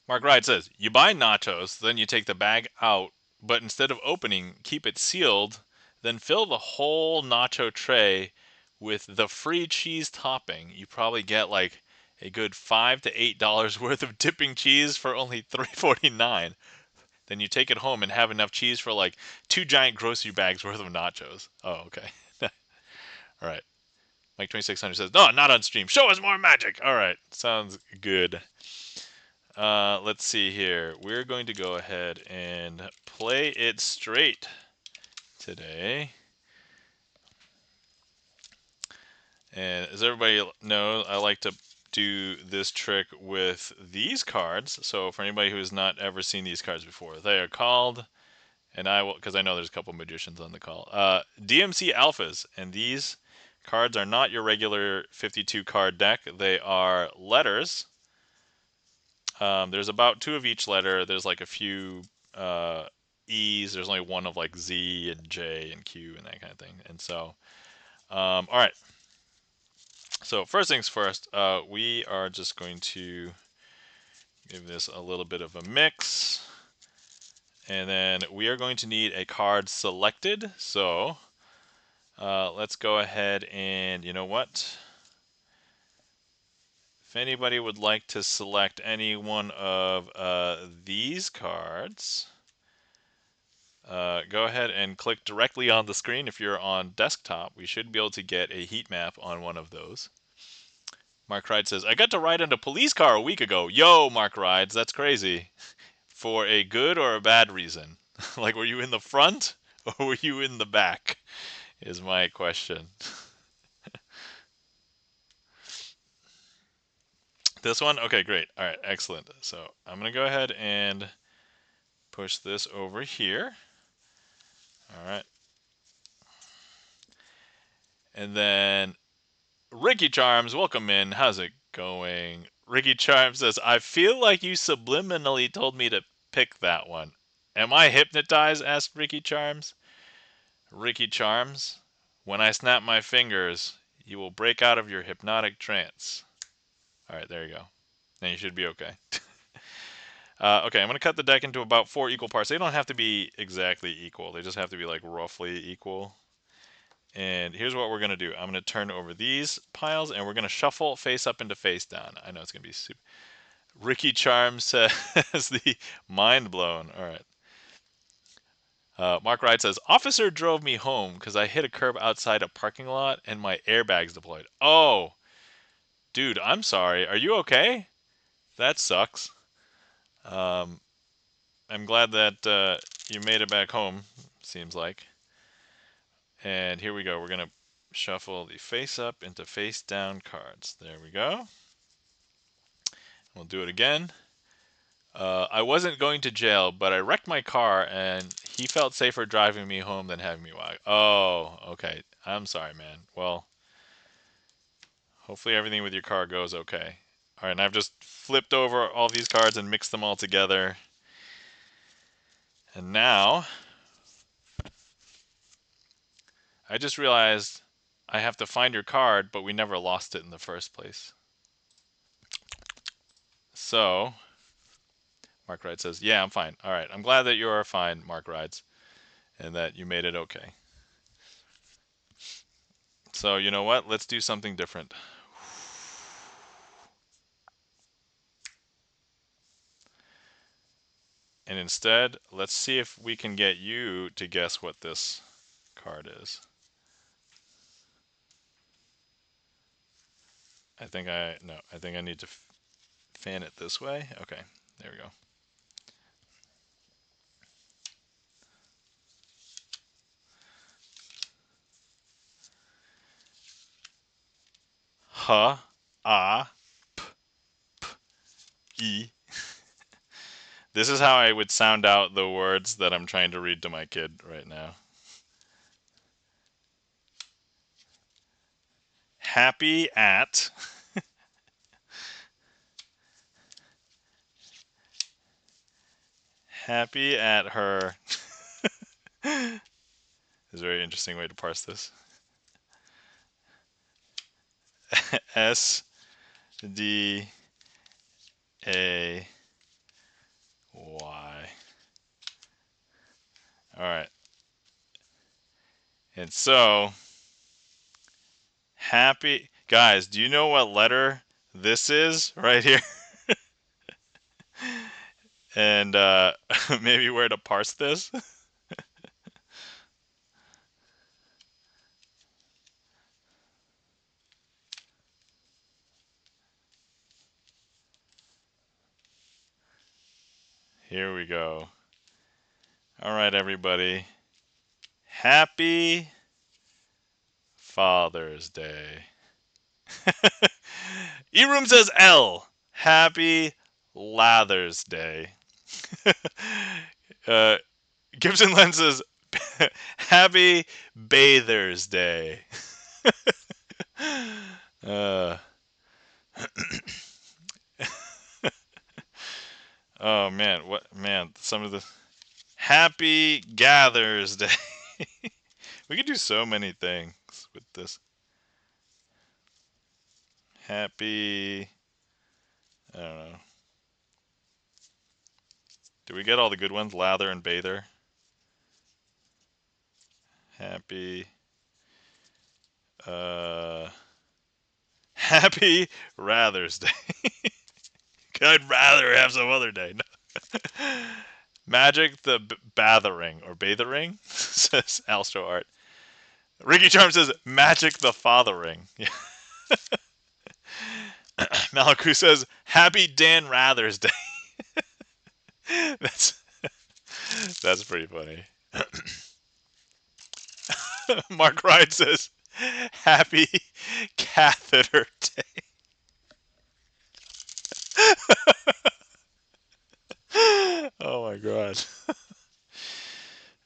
Mark Ride says, "You buy nachos, then you take the bag out, but instead of opening, keep it sealed, then fill the whole nacho tray with the free cheese topping. You probably get like a good $5 to $8 worth of dipping cheese for only $3.49. Then you take it home and have enough cheese for like 2 giant grocery bags worth of nachos." Oh, okay. All right. Mike 2600 says, "No, not on stream. Show us more magic." All right. Sounds good. Let's see here. We're going to go ahead and play it straight today. And as everybody knows, I like to do this trick with these cards. So for anybody who has not ever seen these cards before, they are called, and I will, because I know there's a couple magicians on the call, DMC Alphas. And these cards are not your regular 52 card deck. They are letters. There's about 2 of each letter. There's like a few E's. There's only one of like Z and J and Q and that kind of thing. And so, all right. So first things first, we are just going to give this a little bit of a mix. And then we are going to need a card selected. So let's go ahead and, you know what? If anybody would like to select any one of these cards, go ahead and click directly on the screen. If you're on desktop, we should be able to get a heat map on one of those. Mark Rides says, I got to ride in a police car a week ago. Yo, Mark Rides, that's crazy. For a good or a bad reason? Like, were you in the front or were you in the back? Is my question. This one? Okay, great. All right, excellent. So I'm going to go ahead and push this over here. All right. And then Ricky Charms, welcome in. How's it going? Ricky Charms says, I feel like you subliminally told me to pick that one. Am I hypnotized? Asked Ricky Charms. Ricky Charms, when I snap my fingers, you will break out of your hypnotic trance. All right, there you go. Then you should be okay. Okay, I'm going to cut the deck into about 4 equal parts. They don't have to be exactly equal. They just have to be like roughly equal. And here's what we're going to do. I'm going to turn over these piles, and we're going to shuffle face up into face down. I know it's going to be super. Ricky Charm says the mind blown. All right. Mark Wright says, officer drove me home because I hit a curb outside a parking lot and my airbags deployed. Oh, dude, I'm sorry. Are you okay? That sucks. I'm glad that you made it back home, seems like. And here we go. We're going to shuffle the face up into face down cards. There we go. We'll do it again. I wasn't going to jail, but I wrecked my car, and he felt safer driving me home than having me walk. Oh, okay. I'm sorry, man. Well, hopefully everything with your car goes okay. All right, and I've just flipped over all these cards and mixed them all together. And now, I just realized I have to find your card, but we never lost it in the first place. So, Mark Rides says, yeah, I'm fine. All right, I'm glad that you are fine, Mark Rides, and that you made it okay. So, you know what? Let's do something different. And instead, let's see if we can get you to guess what this card is. I think I need to fan it this way. Okay, there we go. Ha, ah, e. This is how I would sound out the words that I'm trying to read to my kid right now. Happy at happy at her is a very interesting way to parse this. S D A Y. All right. And so, happy guys, do you know what letter this is right here? And maybe where to parse this? Here we go. All right, everybody. Happy Father's Day. E-Room says L. Happy Lather's Day. Gibson Lens says Happy Bather's Day. Oh man, some of the Happy Gathers Day. We could do so many things with this. Happy, I don't know. Do we get all the good ones? Lather and bather. Happy Happy Rather's Day. I'd rather have some other day. Magic the Bathering or Bathering, says Alstro Art. Ricky Charm says Magic the Fathering. Malaku says Happy Dan Rather's Day. that's that's pretty funny. Mark Ride says Happy Catheter Day. Oh my god.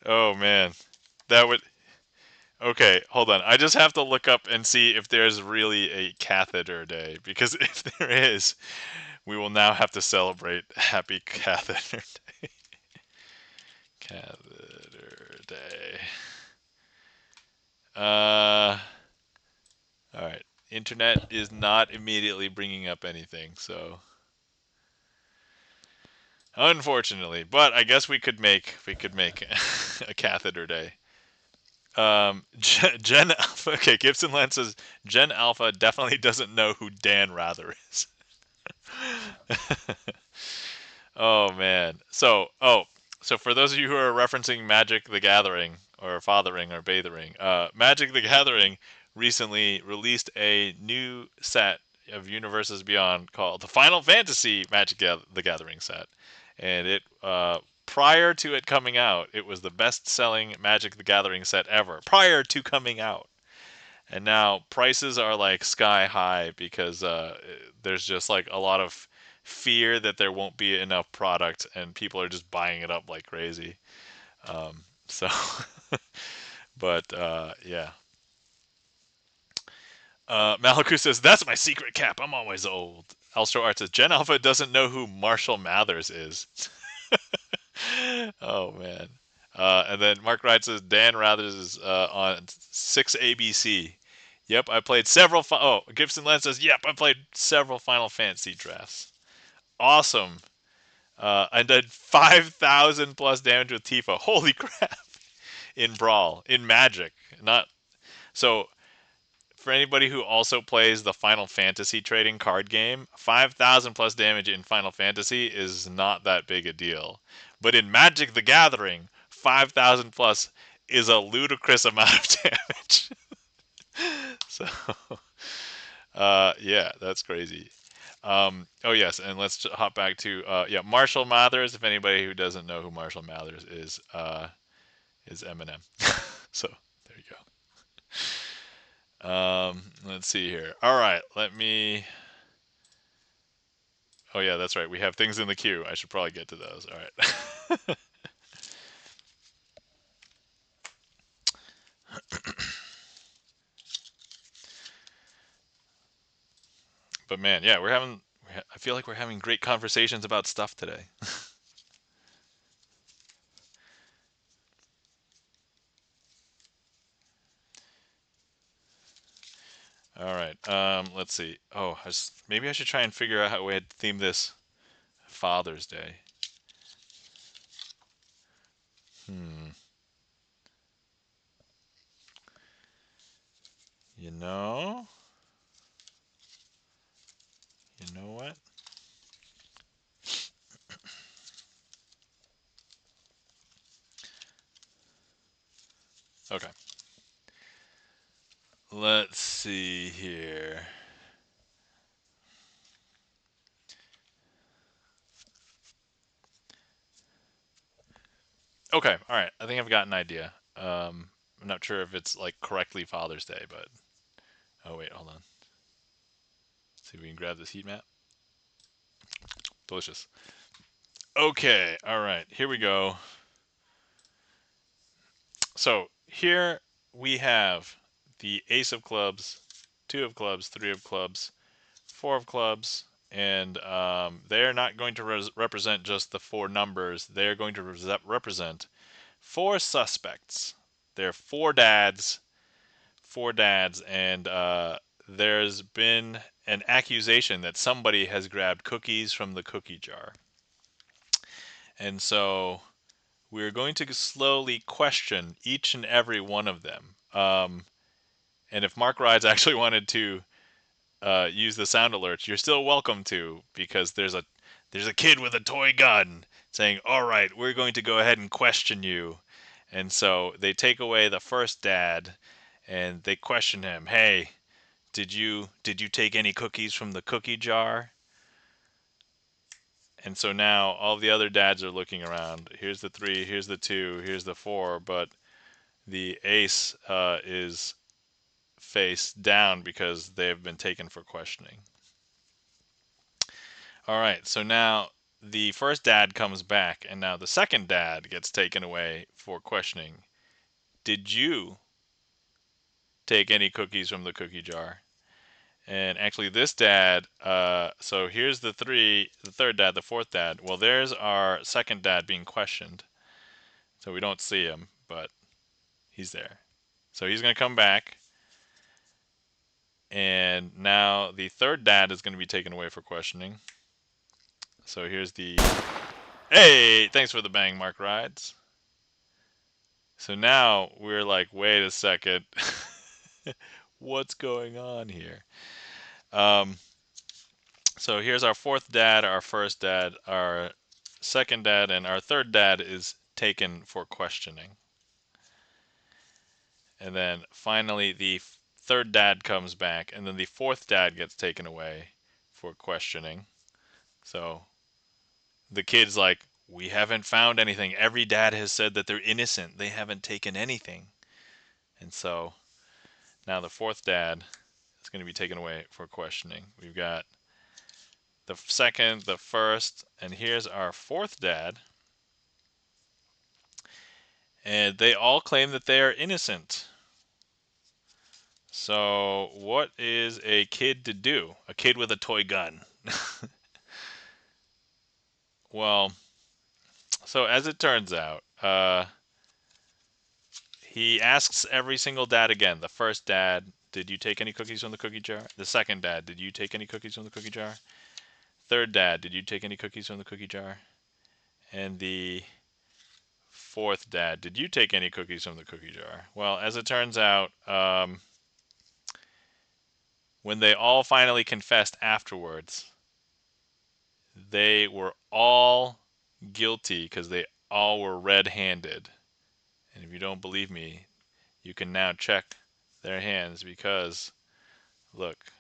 Oh man. That would Okay, hold on. I just have to look up and see if there's really a catheter day because if there is, we will now have to celebrate Happy Catheter Day. Catheter Day. All right. Internet is not immediately bringing up anything, so unfortunately, but I guess we could make a catheter day. Gen Alpha. Okay, Gibson Land says Gen Alpha definitely doesn't know who Dan Rather is. Oh man. So for those of you who are referencing Magic the Gathering or Fathering or Bathering, Magic the Gathering recently released a new set of Universes Beyond called the Final Fantasy the Gathering set, and it prior to it coming out, it was the best-selling Magic the Gathering set ever prior to coming out. And now prices are like sky high because there's just like a lot of fear that there won't be enough product and people are just buying it up like crazy. So, but yeah. Malaku says, that's my secret cap. I'm always old. Alstro Art says, Gen Alpha doesn't know who Marshall Mathers is. Oh, man. And then Mark Wright says, Dan Rathers is on 6ABC. Yep, I played several. Gibson Len says, yep, I played several Final Fantasy drafts. Awesome. I did 5,000 plus damage with Tifa. Holy crap. In Brawl. In Magic. Not. So, for anybody who also plays the Final Fantasy trading card game, 5,000 plus damage in Final Fantasy is not that big a deal. But in Magic the Gathering, 5,000 plus is a ludicrous amount of damage. So, yeah, that's crazy. Oh yes, and let's hop back to yeah, Marshall Mathers. If anybody who doesn't know who Marshall Mathers is Eminem. So there you go. Let's see here. All right, let me. Oh yeah, that's right. We have things in the queue. I should probably get to those. All right. But man, yeah, I feel like we're having great conversations about stuff today. All right. Let's see. Oh, maybe I should try and figure out how we had theme this Father's Day. Hmm. You know? You know what? Okay. Let's see here. Okay, all right. I think I've got an idea. I'm not sure if it's like correctly Father's Day, but oh wait, hold on. Let's see if we can grab this heat map. Delicious. Okay, all right. Here we go. So here we have the Ace of Clubs, Two of Clubs, Three of Clubs, Four of Clubs, and they're not going to represent just the four numbers. They're going to represent four suspects. They're four dads, and there's been an accusation that somebody has grabbed cookies from the cookie jar. And so we're going to slowly question each and every one of them. And if Mark Rides actually wanted to use the sound alerts, you're still welcome to, because there's a kid with a toy gun saying, "All right, we're going to go ahead and question you." And so they take away the first dad and they question him. "Hey, did you take any cookies from the cookie jar?" And so now all the other dads are looking around. Here's the 3, here's the 2, here's the 4, but the ace is face down because they have been taken for questioning. All right, so now the first dad comes back, and now the second dad gets taken away for questioning. "Did you take any cookies from the cookie jar?" And actually, this dad, so here's the third dad, the fourth dad. Well, there's our second dad being questioned. So we don't see him, but he's there. So he's going to come back. And now the third dad is going to be taken away for questioning. So here's the... Hey, thanks for the bang, Mark Rides. So now we're like, wait a second. What's going on here? So here's our fourth dad, our first dad, our second dad, and our third dad is taken for questioning. And then finally the third dad comes back, and then the fourth dad gets taken away for questioning. So the kid's like, "We haven't found anything. Every dad has said that they're innocent. They haven't taken anything." And so now the fourth dad is going to be taken away for questioning. We've got the second, the first, and here's our fourth dad. And they all claim that they are innocent. So what is a kid to do? A kid with a toy gun. Well, so as it turns out, he asks every single dad again. The first dad, "Did you take any cookies from the cookie jar?" The second dad, "Did you take any cookies from the cookie jar?" Third dad, "Did you take any cookies from the cookie jar?" And the fourth dad, "Did you take any cookies from the cookie jar?" Well, as it turns out, when they all finally confessed afterwards, they were all guilty because they all were red-handed. And if you don't believe me, you can now check their hands, because look,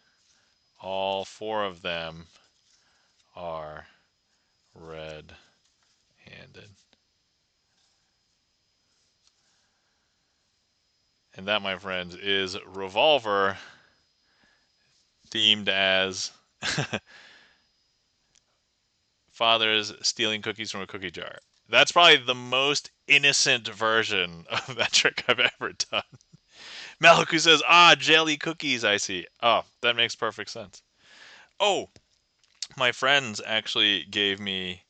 all 4 of them are red-handed. And that, my friends, is Revolver themed as fathers stealing cookies from a cookie jar. That's probably the most innocent version of that trick I've ever done. Maliku says, jelly cookies, I see. Oh, that makes perfect sense. Oh, my friends actually gave me...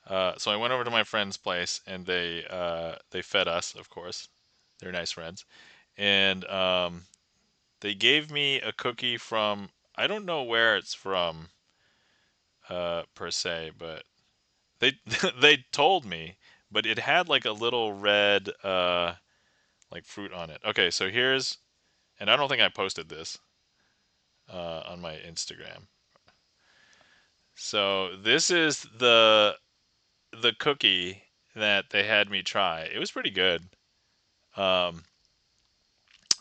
so I went over to my friend's place, and they fed us, of course. They're nice friends. And they gave me a cookie from... I don't know where it's from, per se, but they they told me, but it had like a little red like fruit on it. Okay, so here's... And I don't think I posted this on my Instagram. So this is the cookie that they had me try. It was pretty good. Um,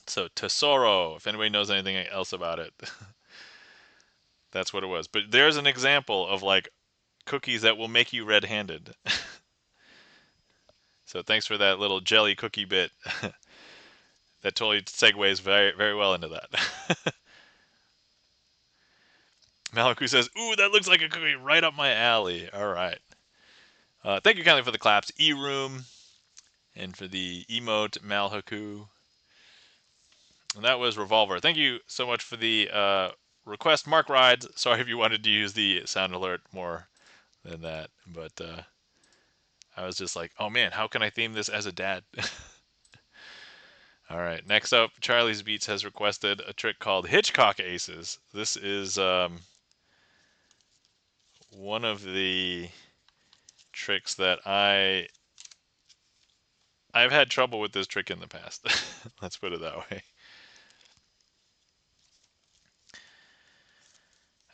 so Tesoro, if anybody knows anything else about it, that's what it was. But there's an example of like cookies that will make you red-handed. So thanks for that little jelly cookie bit. That totally segues very, very well into that. Maliku says, "Ooh, that looks like a cookie right up my alley." All right. Thank you kindly for the claps, E-Room, and for the emote, Malhaku. And that was Revolver. Thank you so much for the request, Mark Rides. Sorry if you wanted to use the sound alert more than that, but I was just like, oh man, how can I theme this as a dad? All right, next up, Charlie's Beats has requested a trick called Hitchcock Aces. This is one of the tricks that I've had trouble with this trick in the past. Let's put it that way.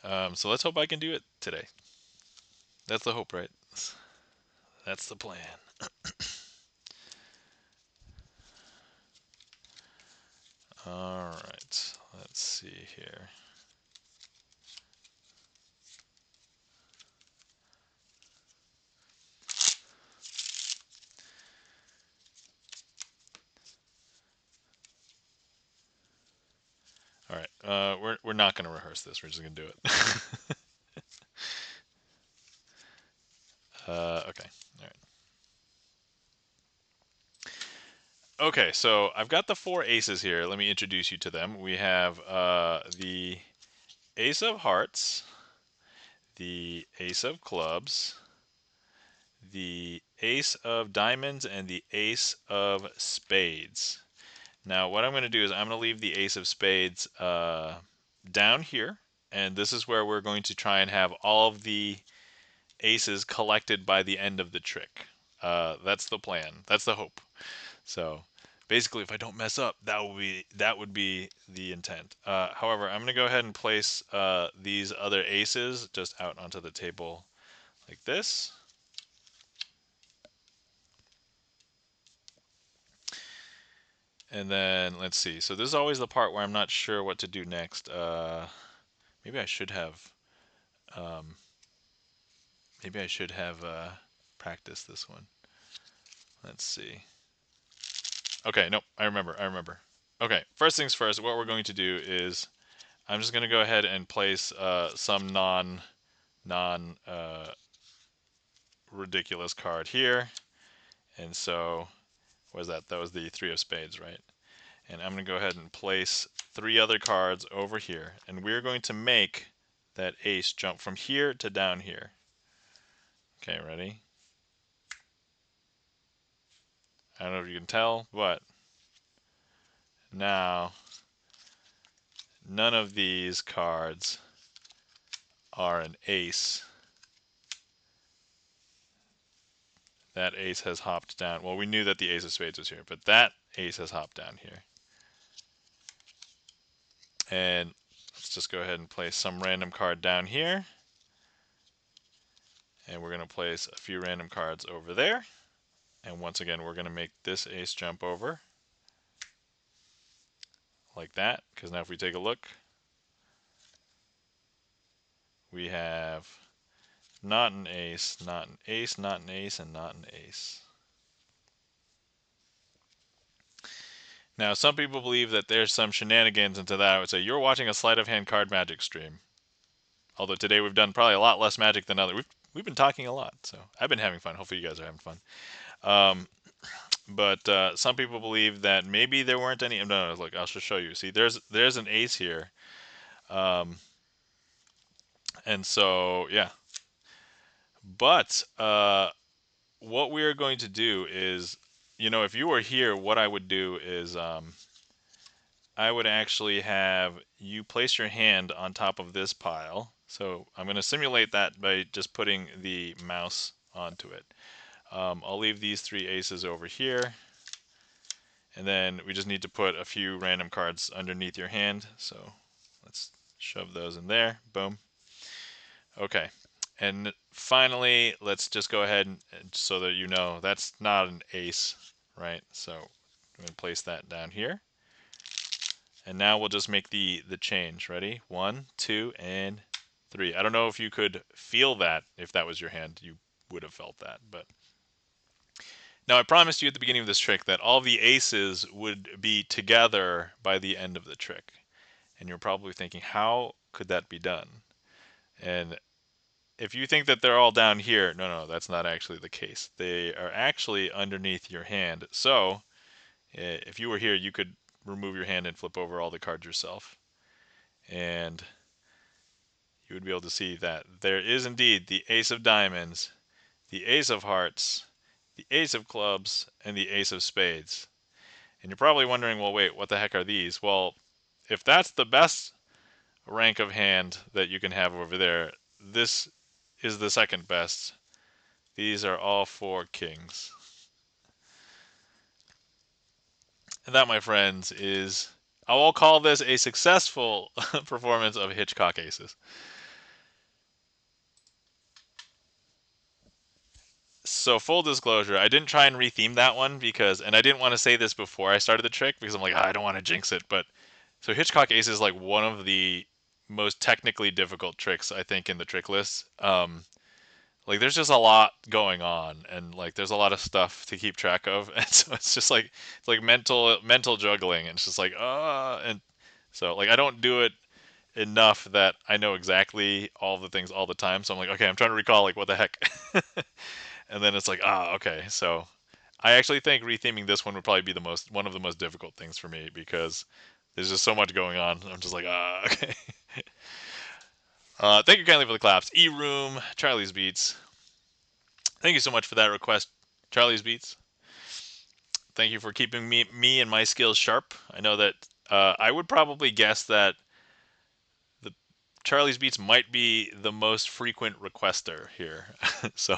So let's hope I can do it today. That's the hope, right? That's the plan. All right, let's see here. All right, we're not going to rehearse this. We're just going to do it. Okay. All right. Okay, so I've got the 4 aces here. Let me introduce you to them. We have the Ace of Hearts, the Ace of Clubs, the Ace of Diamonds, and the Ace of Spades. Now, what I'm going to do is I'm going to leave the Ace of Spades down here, and this is where we're going to try and have all of the aces collected by the end of the trick. That's the plan. That's the hope. So basically, if I don't mess up, that would be the intent. However, I'm going to go ahead and place these other aces just out onto the table like this. And then let's see. So this is always the part where I'm not sure what to do next. Maybe I should have. Um, maybe I should have practiced this one. Let's see. Okay, nope. I remember. I remember. Okay, first things first. What we're going to do is I'm just going to go ahead and place some non ridiculous card here. And so, what was that? That was the 3 of spades, right? And I'm going to go ahead and place 3 other cards over here. And we're going to make that ace jump from here to down here. Okay, ready? I don't know if you can tell, but now none of these cards are an ace. That ace has hopped down. Well, we knew that the ace of spades was here, but that ace has hopped down here. And let's just go ahead and place some random card down here. And we're going to place a few random cards over there. And once again, we're going to make this ace jump over like that. Because now if we take a look, we have not an ace, not an ace, not an ace, and not an ace. Now, some people believe that there's some shenanigans into that. I would say you're watching a sleight of hand card magic stream. Although today we've done probably a lot less magic than other. We've been talking a lot, so I've been having fun. Hopefully you guys are having fun. But some people believe that maybe there weren't any. No, look, I'll just show you. See, there's an ace here, and so yeah. But what we are going to do is, if you were here, what I would do is I would actually have you place your hand on top of this pile. So I'm going to simulate that by just putting the mouse onto it. I'll leave these 3 aces over here. And then we just need to put a few random cards underneath your hand. So let's shove those in there. Boom. Okay. And finally, let's just go ahead and so that you know that's not an ace, right? So I'm going to place that down here. And now we'll just make the change. Ready? 1, 2, and 3. I don't know if you could feel that. If that was your hand, you would have felt that. But now I promised you at the beginning of this trick that all the aces would be together by the end of the trick. And you're probably thinking, how could that be done? And if you think that they're all down here, no, that's not actually the case. They are actually underneath your hand. So if you were here, you could remove your hand and flip over all the cards yourself. And you would be able to see that there is indeed the ace of diamonds, the ace of hearts, the ace of clubs, and the ace of spades. And you're probably wondering, well, wait, what the heck are these? Well, if that's the best rank of hand that you can have over there, this is the second best. These are all 4 kings. And that, my friends, is, I will call this a successful performance of Hitchcock aces. So full disclosure, I didn't try and retheme that one because, and I didn't want to say this before I started the trick because I'm like, I don't want to jinx it. But so Hitchcock Ace is like one of the most technically difficult tricks I think in the trick list. Like there's just a lot going on, and like there's a lot of stuff to keep track of, and so it's just like it's like mental juggling, and it's just like and so like I don't do it enough that I know exactly all the things all the time. So I'm like, okay, I'm trying to recall like what the heck. And then it's like, okay. So I actually think retheming this one would probably be one of the most difficult things for me because there's just so much going on. I'm just like, okay. Thank you kindly for the claps. E-Room, Charlie's Beats. Thank you so much for that request, Charlie's Beats. Thank you for keeping me and my skills sharp. I know that I would probably guess that the Charlie's Beats might be the most frequent requester here. So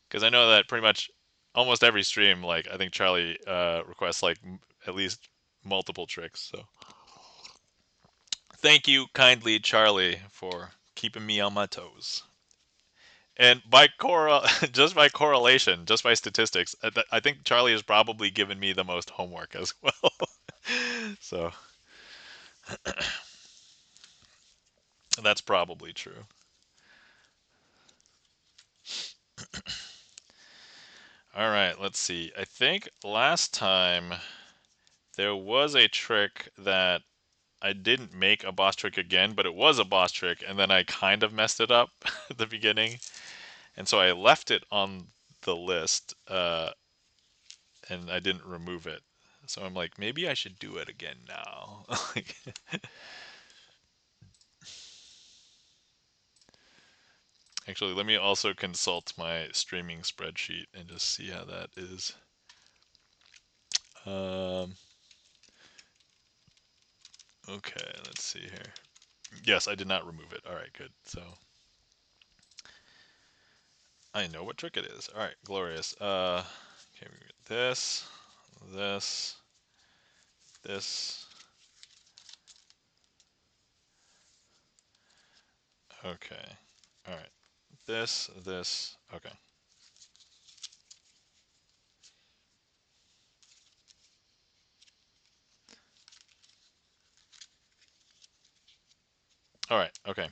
because I know that pretty much almost every stream, like I think Charlie requests like at least multiple tricks. So thank you kindly, Charlie, for keeping me on my toes. And just by correlation, just by statistics, I think Charlie has probably given me the most homework as well. So that's probably true. All right, let's see. I think last time there was a trick that I didn't make a boss trick again, but it was a boss trick, and then I kind of messed it up at the beginning, and so I left it on the list, and I didn't remove it. So I'm like, maybe I should do it again now. Like, actually, let me also consult my streaming spreadsheet and just see how that is. Um, okay, let's see here. Yes, I did not remove it. All right, good. So I know what trick it is. All right, glorious. Okay, we get this, this, this. Okay. All right. This. Okay. All right. Okay.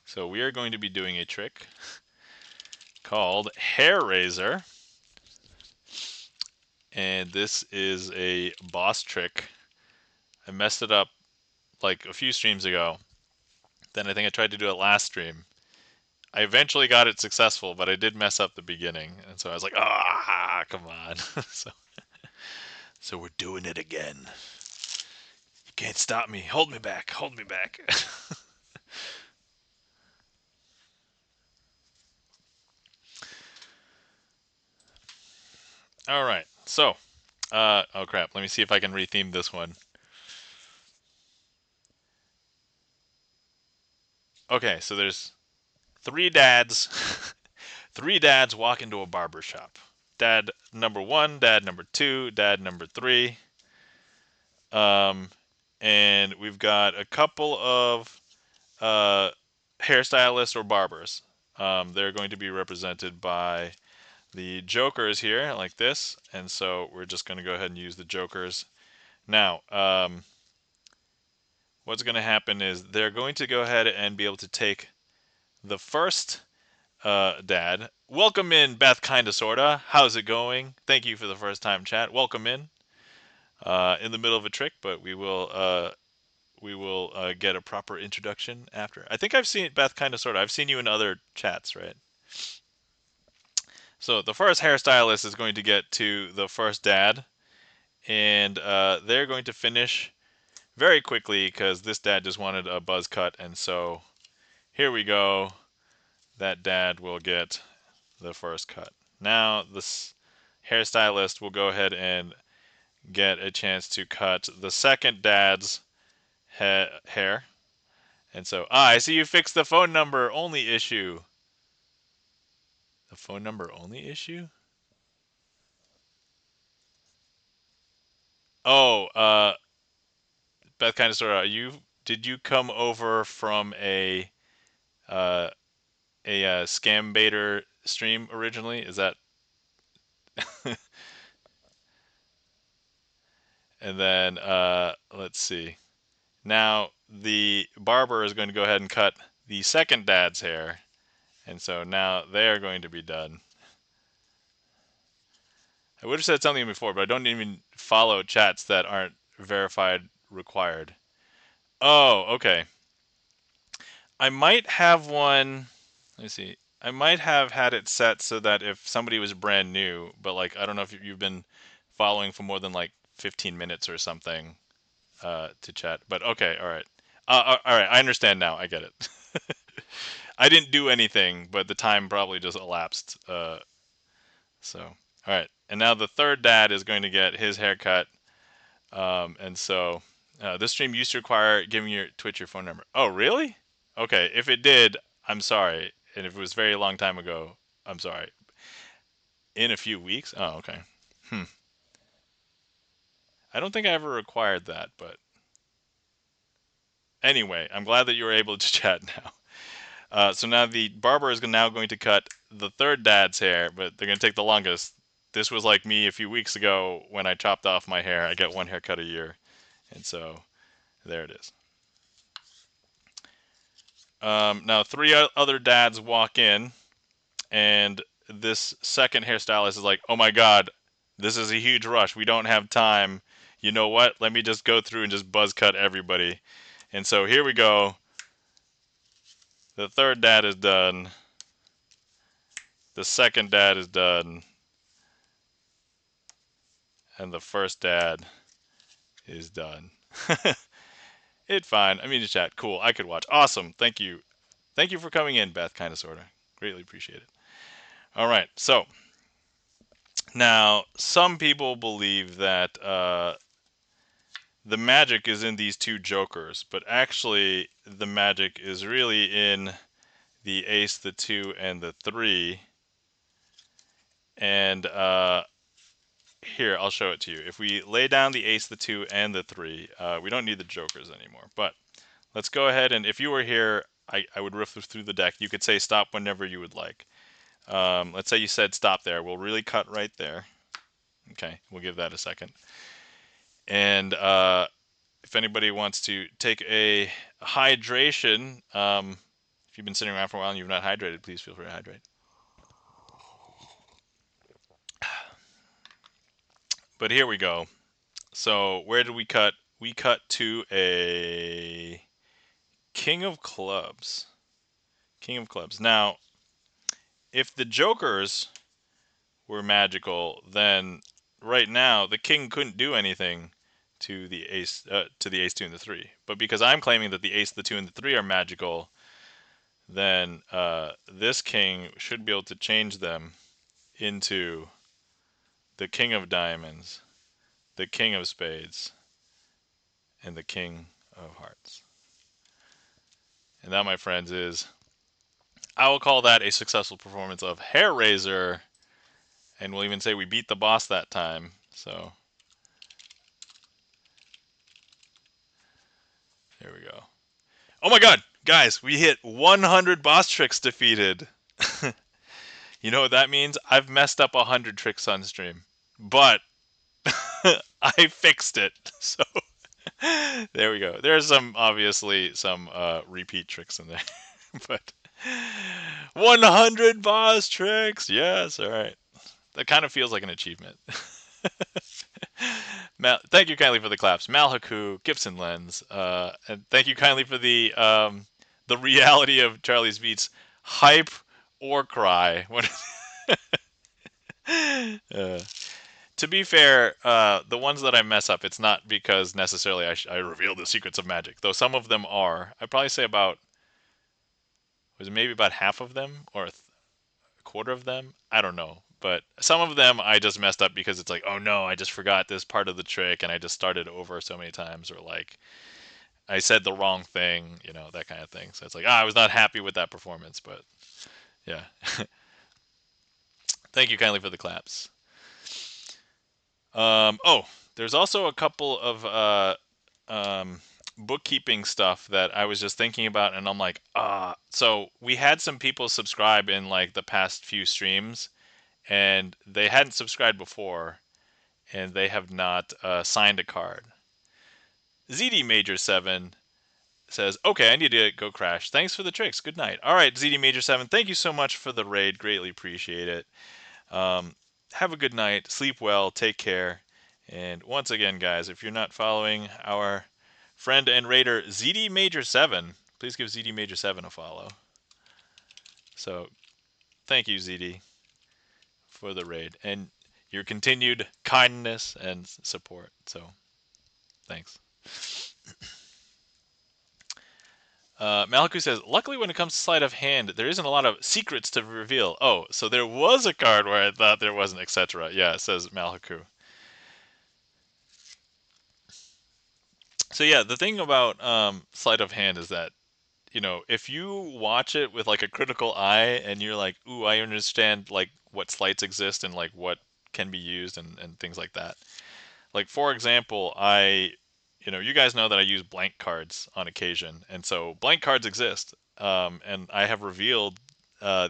So we are going to be doing a trick called Hair Raiser. And this is a boss trick. I messed it up like a few streams ago. Then I think I tried to do it last stream. I eventually got it successful, but I did mess up the beginning. And so I was like, come on. So we're doing it again. You can't stop me. Hold me back. Hold me back. All right. So, oh crap. Let me see if I can retheme this one. Okay, so there's three dads. Three dads walk into a barber shop. Dad number one, dad number two, dad number three. Um, and we've got a couple of uh, hairstylists or barbers. They're going to be represented by the jokers here, like this. And so we're just going to go ahead and use the jokers. Now, what's going to happen is they're going to go ahead and be able to take the first dad. Welcome in, Beth, kinda sorta. How's it going? Thank you for the first time chat. Welcome in the middle of a trick, but we will get a proper introduction after. I think I've seen Beth kinda sorta. I've seen you in other chats, right? So the first hairstylist is going to get to the first dad, and they're going to finish very quickly because this dad just wanted a buzz cut, and so here we go. That dad will get the first cut. Now this hairstylist will go ahead and get a chance to cut the second dad's hair. And so, I see you fixed the phone number only issue. The phone number only issue? Oh, Beth kind of sort of, did you come over from a uh, scam baiter stream originally? Is that? And then let's see. Now the barber is going to go ahead and cut the second dad's hair, and so now they are going to be done. I would have said something before, but I don't even follow chats that aren't verified required. Oh, okay. I might have one. Let me see. I might have had it set so that if somebody was brand new, but like I don't know if you've been following for more than like 15 minutes or something to chat. But okay, all right. All right, I understand now. I get it. I didn't do anything, but the time probably just elapsed. So, all right. And now the third dad is going to get his haircut. And so this stream used to require giving your Twitch your phone number. Oh, really? Okay. If it did, I'm sorry. And if it was a very long time ago, I'm sorry. In a few weeks? Oh, okay. Hmm. I don't think I ever required that, but anyway, I'm glad that you were able to chat now. So now the barber is now going to cut the third dad's hair, but they're going to take the longest. This was like me a few weeks ago when I chopped off my hair. I get one haircut a year, and so there it is. Now three other dads walk in, and this second hairstylist is like, "Oh my God, this is a huge rush. We don't have time. You know what? Let me just go through and just buzz cut everybody." And so here we go. The third dad is done. The second dad is done. And the first dad is done. It's fine. I mean, to chat. Cool. I could watch. Awesome. Thank you. Thank you for coming in, Beth, kind of, sort of. Greatly appreciate it. All right. So now some people believe that the magic is in these two jokers, but actually the magic is really in the ace, the two, and the three. And here, I'll show it to you. If we lay down the ace, the two, and the three, we don't need the jokers anymore. But let's go ahead and if you were here, I would riff through the deck. You could say stop whenever you would like. Let's say you said stop there. We'll really cut right there. Okay, we'll give that a second. And if anybody wants to take a hydration, if you've been sitting around for a while and you've not hydrated, please feel free to hydrate. But here we go. So where did we cut? We cut to a King of Clubs. King of Clubs. Now, if the Jokers were magical, then right now the King couldn't do anything to the Ace, two, and the three. But because I'm claiming that the Ace, the two, and the three are magical, then this King should be able to change them into the King of Diamonds, the King of Spades, and the King of Hearts. And that, my friends, is I will call that a successful performance of Hair Raiser, and we'll even say we beat the boss that time. So here we go. Oh my God, guys, we hit 100 boss tricks defeated. You know what that means? I've messed up 100 tricks on stream, but I fixed it. So there we go. There's some obviously some repeat tricks in there, but 100 boss tricks. Yes, all right. That kind of feels like an achievement. Thank you kindly for the claps, Malhaku, Gibson Lens, and thank you kindly for the reality of Charlie's Beats hype or cry. uh, to be fair, the ones that I mess up, it's not because necessarily I reveal the secrets of magic, though some of them are. I'd probably say about was it maybe about half of them or a quarter of them? I don't know. But some of them I just messed up because it's like, oh no, I just forgot this part of the trick and I just started over so many times, or like I said the wrong thing, that kind of thing. So it's like, I was not happy with that performance, but yeah. Thank you kindly for the claps. Oh, there's also a couple of bookkeeping stuff that I was just thinking about, and I'm like, so we had some people subscribe in like the past few streams, and they hadn't subscribed before, and they have not signed a card. ZD Major 7 says, okay, I need to go crash. Thanks for the tricks. Good night. All right, ZD Major 7, thank you so much for the raid. Greatly appreciate it. Have a good night. Sleep well. Take care. And once again, guys, if you're not following our friend and raider ZD Major 7, please give ZD Major 7 a follow. So thank you, ZD, for the raid and your continued kindness and support. So thanks. Malaku says, luckily when it comes to sleight of hand, there isn't a lot of secrets to reveal. Oh, so there was a card where I thought there wasn't, etc. Yeah, says Malaku. So yeah, the thing about sleight of hand is that, you know, if you watch it with like a critical eye and you're like, ooh, I understand like what sleights exist and like what can be used and things like that. Like for example, you know, you guys know that I use blank cards on occasion, and so blank cards exist, and I have revealed the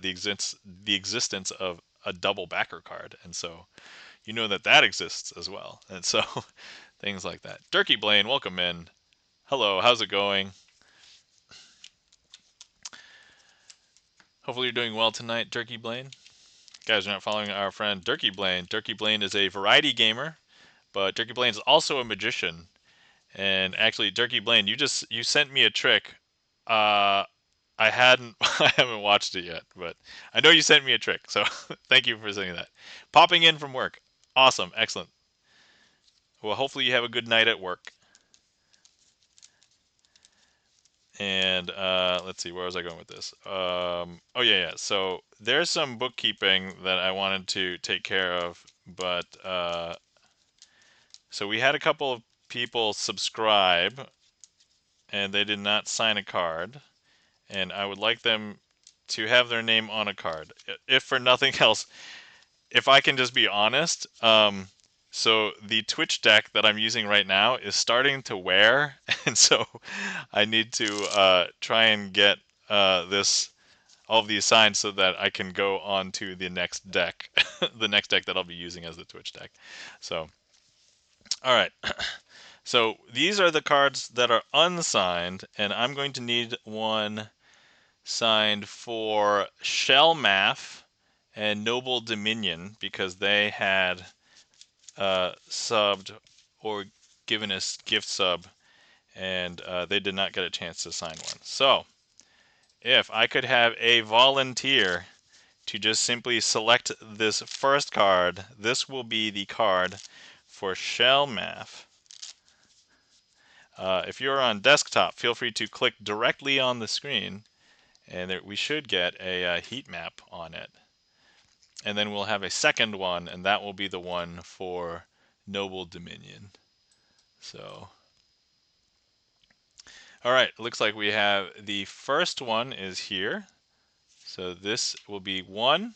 existence of a double backer card, and so you know that that exists as well, and so things like that. Turkey Blaine, welcome in. Hello, how's it going? Hopefully you're doing well tonight, Turkey Blaine. Guys, are not following our friend Turkey Blaine. Turkey Blaine is a variety gamer, but Turkey Blaine is also a magician. And actually, Turkey Blaine, you sent me a trick. Uh, I hadn't I haven't watched it yet, but I know you sent me a trick. So thank you for saying that. Popping in from work. Awesome, excellent. Well, hopefully you have a good night at work. And let's see, where was I going with this? Oh yeah. So there's some bookkeeping that I wanted to take care of, but so we had a couple of people subscribe, and they did not sign a card, and I would like them to have their name on a card. If for nothing else, if I can just be honest, so the Twitch deck that I'm using right now is starting to wear, and so I need to try and get this all of these signed so that I can go on to the next deck, the next deck that I'll be using as the Twitch deck. So, all right. So these are the cards that are unsigned, and I'm going to need one signed for Shellmath and Noble Dominion because they had subbed or given us gift sub, and they did not get a chance to sign one. So if I could have a volunteer to just simply select this first card, this will be the card for Shellmath. If you're on desktop, feel free to click directly on the screen, and we should get a heat map on it. And then we'll have a second one, and that will be the one for Noble Dominion. So, all right, looks like we have the first one is here. So this will be 1.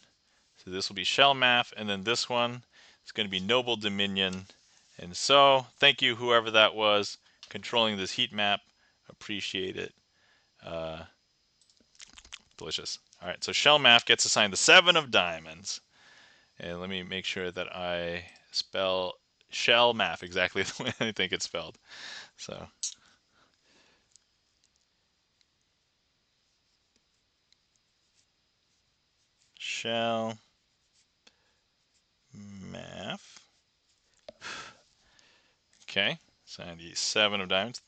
So this will be Shellmath, and then this one is going to be Noble Dominion. And so, thank you, whoever that was, controlling this heat map. Appreciate it. Delicious. All right, so Shellmath gets assigned the 7 of diamonds. And let me make sure that I spell Shellmath exactly the way I think it's spelled. So Shellmath. Okay, so the 7 of diamonds.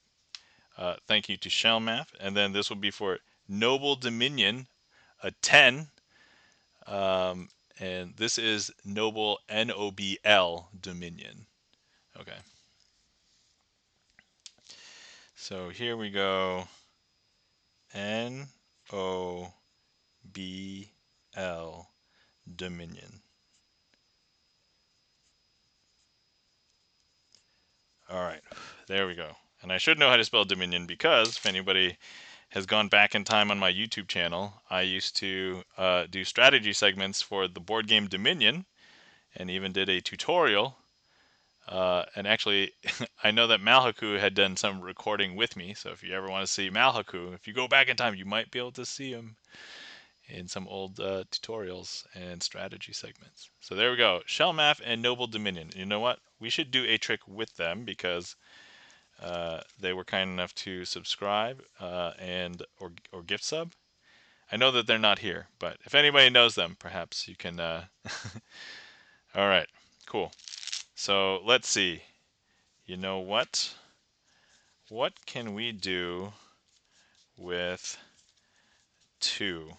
Thank you to Shellmath. And then this will be for Noble Dominion, a 10. And this is Noble, N-O-B-L, Dominion. Okay. So here we go. N-O-B-L, Dominion. All right, there we go. And I should know how to spell Dominion because if anybody has gone back in time on my YouTube channel, I used to do strategy segments for the board game Dominion and even did a tutorial And actually, I know that Malhaku had done some recording with me. So if you ever want to see Malhaku, if you go back in time, you might be able to see him in some old tutorials and strategy segments. So there we go. Shellmath and Noble Dominion. You know what? We should do a trick with them because they were kind enough to subscribe and or gift sub. I know that they're not here, but if anybody knows them, perhaps you can. All right, cool. So let's see. You know what? What can we do with 2?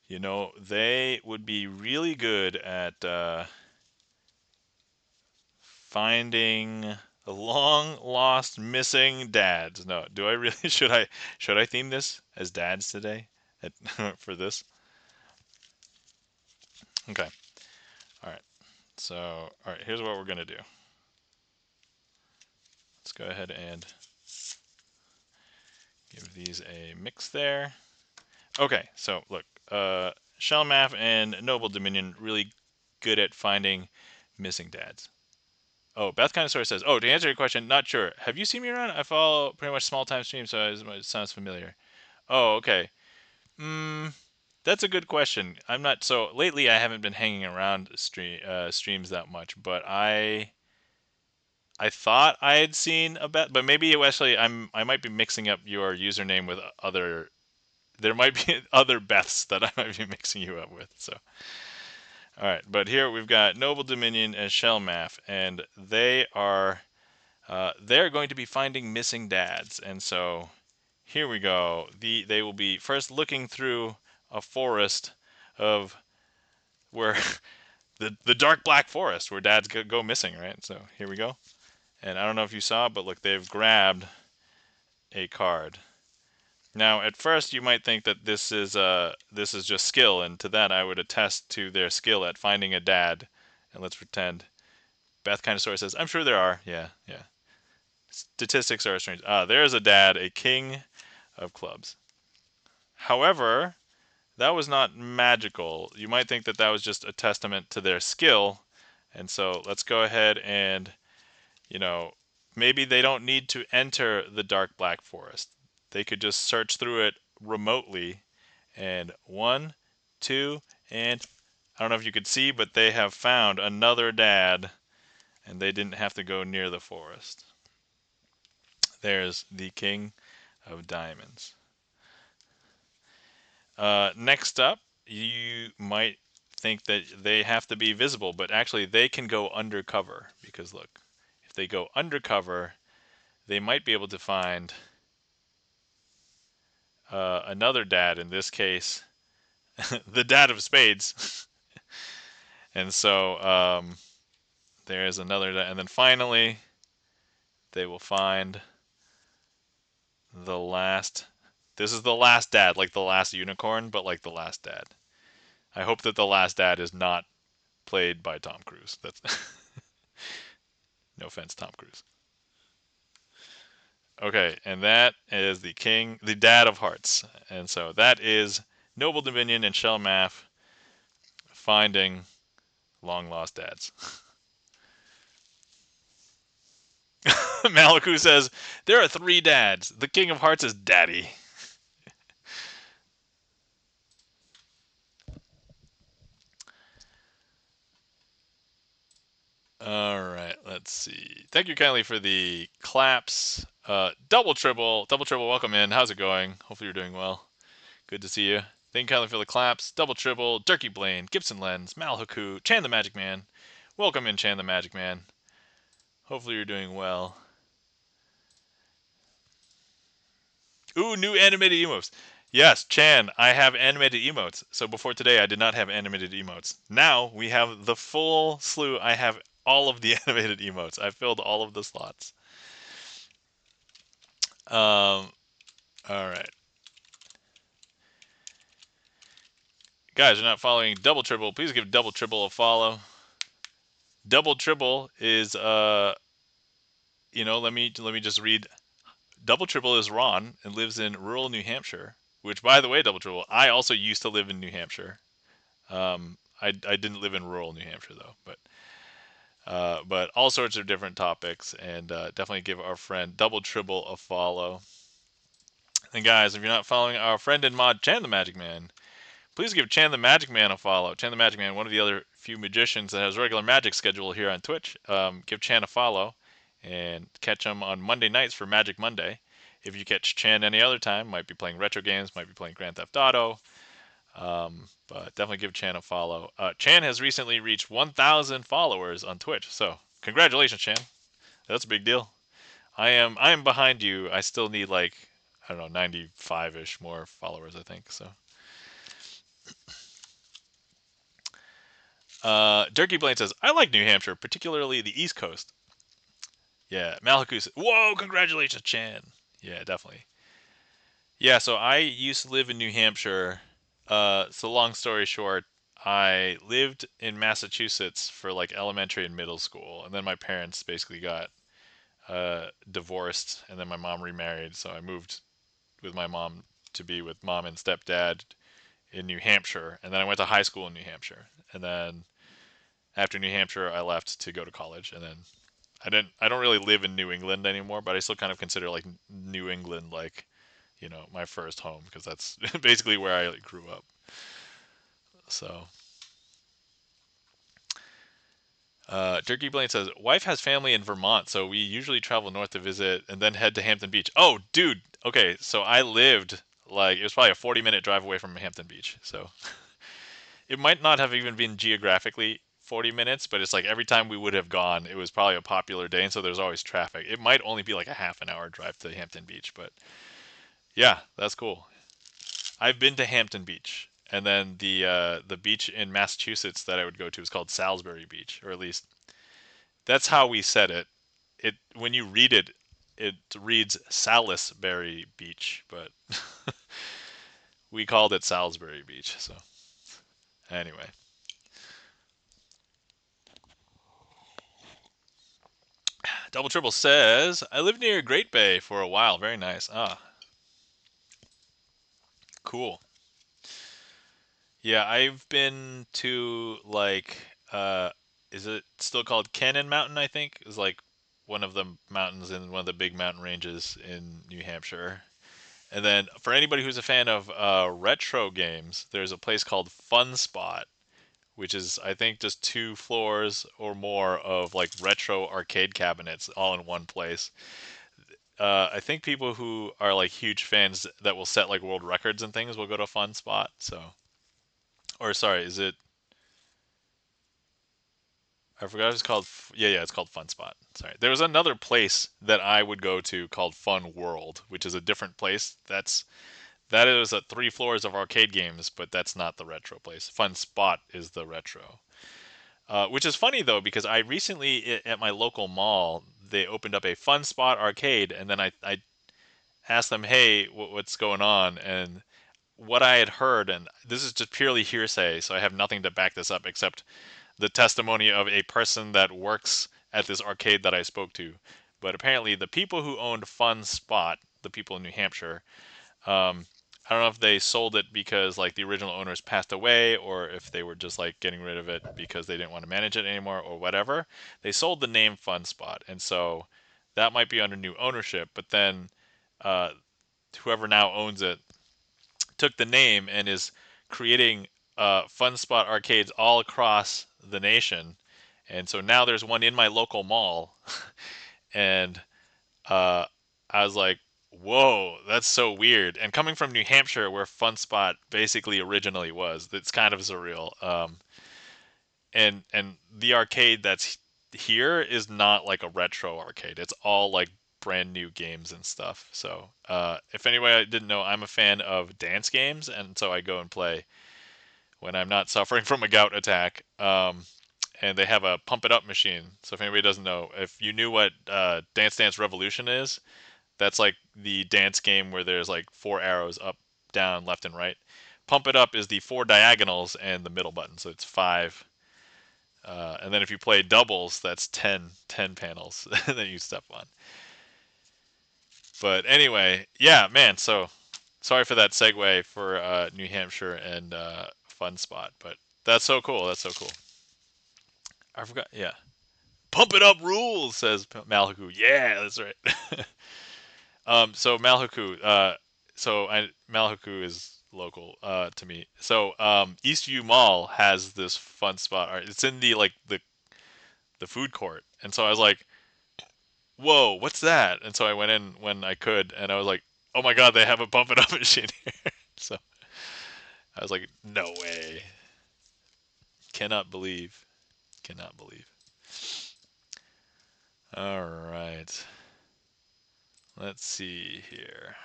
You know, they would be really good at finding long lost missing dads. No, do I really should I theme this as dads today for this? Okay. All right. So, all right, here's what we're going to do. Let's go ahead and give these a mix there. Okay, so look, Shellmath and Noble Dominion really good at finding missing dads. Oh, Beth Connoisseur says, oh, to answer your question, not sure. Have you seen me around? I follow pretty much small time streams, so it sounds familiar. Oh, okay. That's a good question. I'm not so lately. I haven't been hanging around streams that much, but I thought I had seen a Beth, but maybe actually I might be mixing up your username with other. There might be other Beths that I might be mixing you up with. So, all right, but here we've got Noble Dominion and Shellmath, and they're going to be finding missing dads, and so here we go. They will be first looking through a forest of where the dark black forest where dads go missing, right? So here we go. And I don't know if you saw, but look, they've grabbed a card. Now, at first, you might think that this is just skill, and to that, I would attest to their skill at finding a dad. And let's pretend. Beth kind of sort of says, "I'm sure there are." Yeah, yeah. Statistics are strange. Ah, there's a dad, a king of clubs. However, that was not magical. You might think that that was just a testament to their skill. And so let's go ahead and, you know, maybe they don't need to enter the dark black forest. They could just search through it remotely. And 1, 2, and I don't know if you could see, but they have found another dad, and they didn't have to go near the forest. There's the king of diamonds. Next up, you might think that they have to be visible, but actually they can go undercover, because look, if they go undercover, they might be able to find another dad, in this case, the dad of spades. And so there's another dad. And then finally, they will find the last. This is the last dad, like the last unicorn, but like the last dad. I hope that the last dad is not played by Tom Cruise. That's no offense, Tom Cruise. Okay, and that is the king, the dad of hearts. And so that is Noble Dominion and Shellmath finding long lost dads. Maliku says, there are 3 dads. The king of hearts is daddy. All right, let's see. Thank you kindly for the claps. Double triple, welcome in. How's it going? Hopefully you're doing well. Good to see you. Thank you kindly for the claps. Double triple, Durkee Blaine, Gibson Lens, Malhaku, Chan the Magic Man. Welcome in, Chan the Magic Man. Hopefully you're doing well. Ooh, new animated emotes. Yes, Chan, I have animated emotes. So before today, I did not have animated emotes. Now we have the full slew. I have all of the animated emotes. I filled all of the slots. All right. Guys, you're not following Double Triple. Please give Double Triple a follow. Double Triple is let me just read. Double Triple is Ron and lives in rural New Hampshire. Which, by the way, Double Triple, I also used to live in New Hampshire. I didn't live in rural New Hampshire though, but all sorts of different topics, and definitely give our friend Double Tribble a follow. And guys, if you're not following our friend and mod Chan the Magic Man, please give Chan the Magic Man a follow. Chan the Magic Man, one of the other few magicians that has a regular magic schedule here on Twitch. Give Chan a follow and catch him on Monday nights for Magic Monday. If you catch Chan any other time, might be playing retro games, might be playing Grand Theft Auto, but definitely give Chan a follow. Chan has recently reached 1,000 followers on Twitch, so congratulations, Chan. That's a big deal. I am behind you. I still need like I don't know 95ish more followers, I think. So Turkey Blaine says I like New Hampshire, particularly the East Coast. Yeah, Malakus. Whoa, congratulations, Chan. Yeah, definitely. Yeah, so I used to live in New Hampshire. So long story short, I lived in Massachusetts for like elementary and middle school, and then my parents basically got divorced, and then my mom remarried, so I moved with my mom to be with mom and stepdad in New Hampshire, and then I went to high school in New Hampshire, and then after New Hampshire, I left to go to college, and then I don't really live in New England anymore, but I still kind of consider like New England like my first home because that's basically where I like, grew up. So Turkey Blaine says, wife has family in Vermont, so we usually travel north to visit and then head to Hampton Beach. Oh, dude. Okay, so I lived like it was probably a 40-minute drive away from Hampton Beach. So it might not have even been geographically 40 minutes, but it's like every time we would have gone, it was probably a popular day, and so there's always traffic. It might only be like a half an hour drive to Hampton Beach, but yeah, that's cool. I've been to Hampton Beach, and then the beach in Massachusetts that I would go to is called Salisbury Beach, or at least that's how we said it. It when you read it, it reads Salisbury Beach, but we called it Salisbury Beach. So anyway, Double Triple says I lived near Great Bay for a while. Very nice. Ah, cool. Yeah, I've been to like is it still called Cannon Mountain, I think? Is like one of the mountains in one of the big mountain ranges in New Hampshire. And then for anybody who's a fan of retro games, there's a place called Fun Spot, which is I think just 2 floors or more of like retro arcade cabinets all in one place. I think people who are like huge fans that will set like world records and things will go to Fun Spot. So, or sorry, is it I forgot what it's called. Yeah, it's called Fun Spot. Sorry. There was another place that I would go to called Fun World, which is a different place. That is at 3 floors of arcade games, but that's not the retro place. Fun Spot is the retro. Which is funny though, because I recently at my local mall they opened up a Fun Spot arcade, and then I asked them, "Hey, what's going on?" And what I had heard, and this is just purely hearsay, so I have nothing to back this up except the testimony of a person that works at this arcade that I spoke to. But apparently, the people who owned Fun Spot, the people in New Hampshire, um, I don't know if they sold it because like the original owners passed away, or if they were just like getting rid of it because they didn't want to manage it anymore, or whatever. They sold the name Fun Spot, and so that might be under new ownership. But then uh, whoever now owns it took the name and is creating Fun Spot arcades all across the nation. And so now there's one in my local mall, and uh, I was like, "Whoa, that's so weird." And coming from New Hampshire, where Fun Spot basically originally was, it's kind of surreal. And the arcade that's here is not like a retro arcade. It's all like brand new games and stuff. So if anybody didn't know, I'm a fan of dance games, and so I go and play when I'm not suffering from a gout attack. And they have a pump it up machine. So if anybody doesn't know, if you knew what Dance Dance Revolution is, that's like the dance game where there's like 4 arrows up, down, left, and right. Pump it up is the 4 diagonals and the middle button, so it's 5. And then if you play doubles, that's 10 panels that you step on. But anyway, yeah, man. So sorry for that segue for New Hampshire and Fun Spot, but That's so cool. That's so cool. I forgot. Yeah. Pump it up rules, says Malhaku. Yeah, that's right. So Malhaku, Malhaku is local to me. So Eastview Mall has this fun spot. It's in the food court, and so I was like, "Whoa, what's that?" And so I went in when I could, and I was like, "Oh my god, they have a pump it up machine here!" So I was like, "No way! Cannot believe! Cannot believe!" All right, let's see here.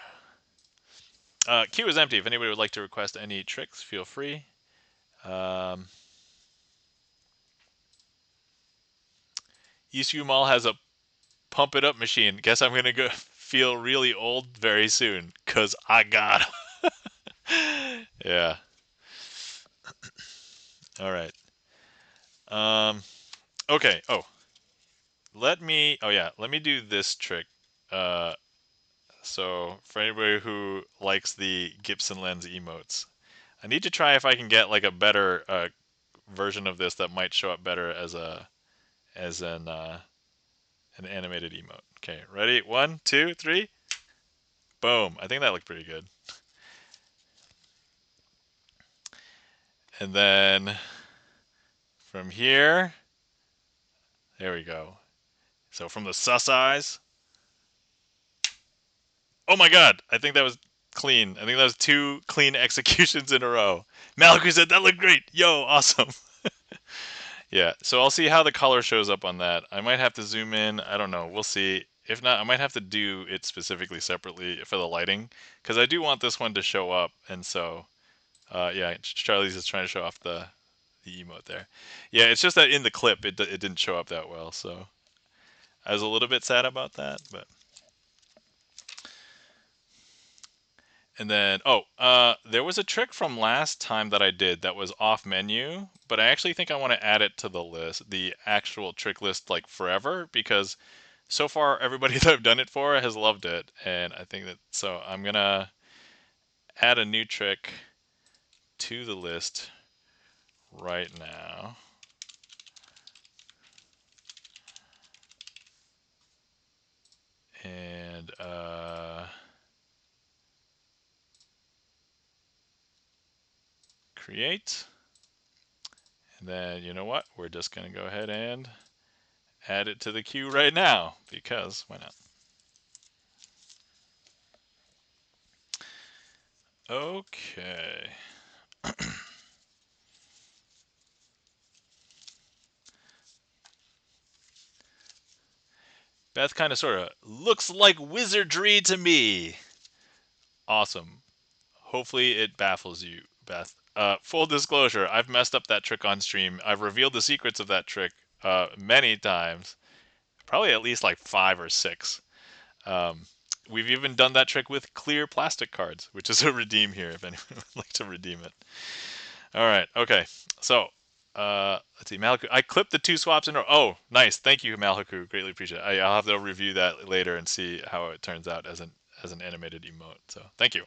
Queue is empty. If anybody would like to request any tricks, feel free. Um, Eastview Mall has a pump it up machine. Guess I'm gonna go feel really old very soon, cause I got 'em. Yeah. All right. Um. Okay. Oh, let me. Oh yeah. Let me do this trick. Uh. So for anybody who likes the Gibson lens emotes, I need to try if I can get like a better version of this that might show up better as an animated emote. Okay. Ready? 1, 2, 3. Boom. I think that looked pretty good. And then from here, there we go. So from the sus eyes. Oh my god, I think that was clean. I think that was 2 clean executions in a row. Malachi said that looked great. Yo, awesome. Yeah, so I'll see how the color shows up on that. I might have to zoom in. I don't know. We'll see. If not, I might have to do it specifically separately for the lighting, because I do want this one to show up. And so, yeah, Charlie's just trying to show off the emote there. Yeah, it's just that in the clip it didn't show up that well. So I was a little bit sad about that, but. And then, there was a trick from last time that I did that was off menu, but I actually think I want to add it to the list, the actual trick list, like forever, because so far everybody that I've done it for has loved it, and I think that so I'm gonna add a new trick to the list right now. And create. And then you know what? We're just gonna go ahead and add it to the queue right now because why not? Okay. Beth kind of sort of looks like wizardry to me. Awesome. Hopefully it baffles you, Beth. Full disclosure, I've messed up that trick on stream. I've revealed the secrets of that trick many times, probably at least like 5 or 6. Um, we've even done that trick with clear plastic cards, which is a redeem here if anyone would like to redeem it. All right, okay. So, let's see, Malaku. I clipped the 2 swaps in a row. Oh, nice. Thank you, Malaku. Greatly appreciate it. I'll have to review that later and see how it turns out as an animated emote. So, thank you.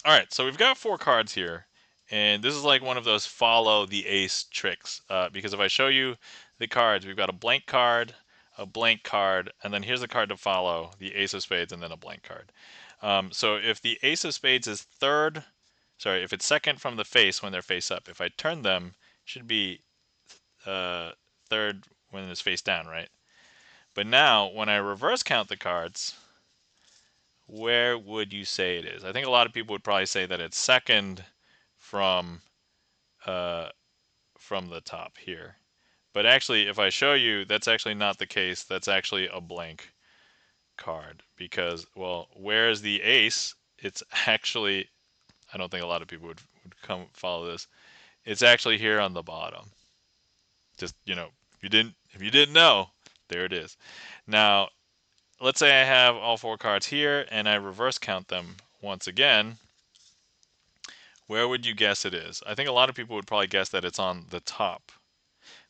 All right, so we've got 4 cards here, and this is like one of those follow the ace tricks. Because if I show you the cards, we've got a blank card, and then here's the card to follow, the ace of spades, and then a blank card. So if the ace of spades is if it's second from the face when they're face up, if I turn them, it should be third when it's face down, right? But now, when I reverse count the cards, where would you say it is? I think a lot of people would probably say that it's second from uh, from the top here. But actually, if I show you, that's actually not the case. That's actually a blank card because, well, where's the ace? It's actually, I don't think a lot of people would come follow this. It's actually here on the bottom. Just, if you didn't know, there it is. Now, let's say I have all 4 cards here and I reverse count them once again. Where would you guess it is? I think a lot of people would probably guess that it's on the top.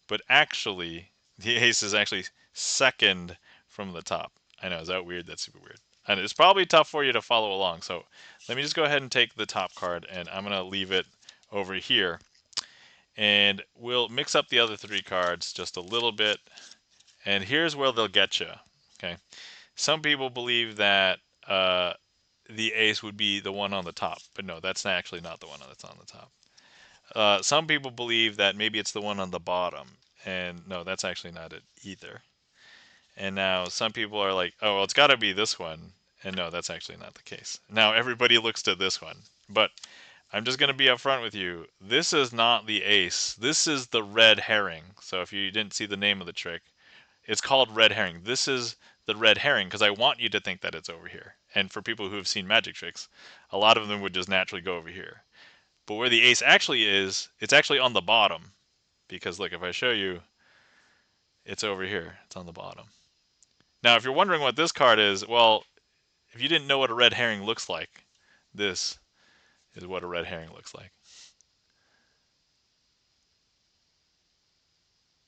But actually, the ace is actually second from the top. I know, is that weird? That's super weird. And it's probably tough for you to follow along. So let me just go ahead and take the top card and I'm going to leave it over here. And we'll mix up the other 3 cards just a little bit. And here's where they'll get you. Okay. Some people believe that the ace would be the one on the top, but no, that's actually not the one that's on the top. Some people believe that maybe it's the one on the bottom, and no, that's actually not it either. And now some people are like, oh, well, it's got to be this one, and no, that's actually not the case. Now everybody looks to this one, but I'm just going to be upfront with you. This is not the ace. This is the red herring. So if you didn't see the name of the trick, it's called red herring. This is the red herring because I want you to think that it's over here. And for people who have seen magic tricks, a lot of them would just naturally go over here. But where the ace actually is, it's actually on the bottom. Because look, if I show you, it's over here. It's on the bottom. Now, if you're wondering what this card is, well, if you didn't know what a red herring looks like, this is what a red herring looks like.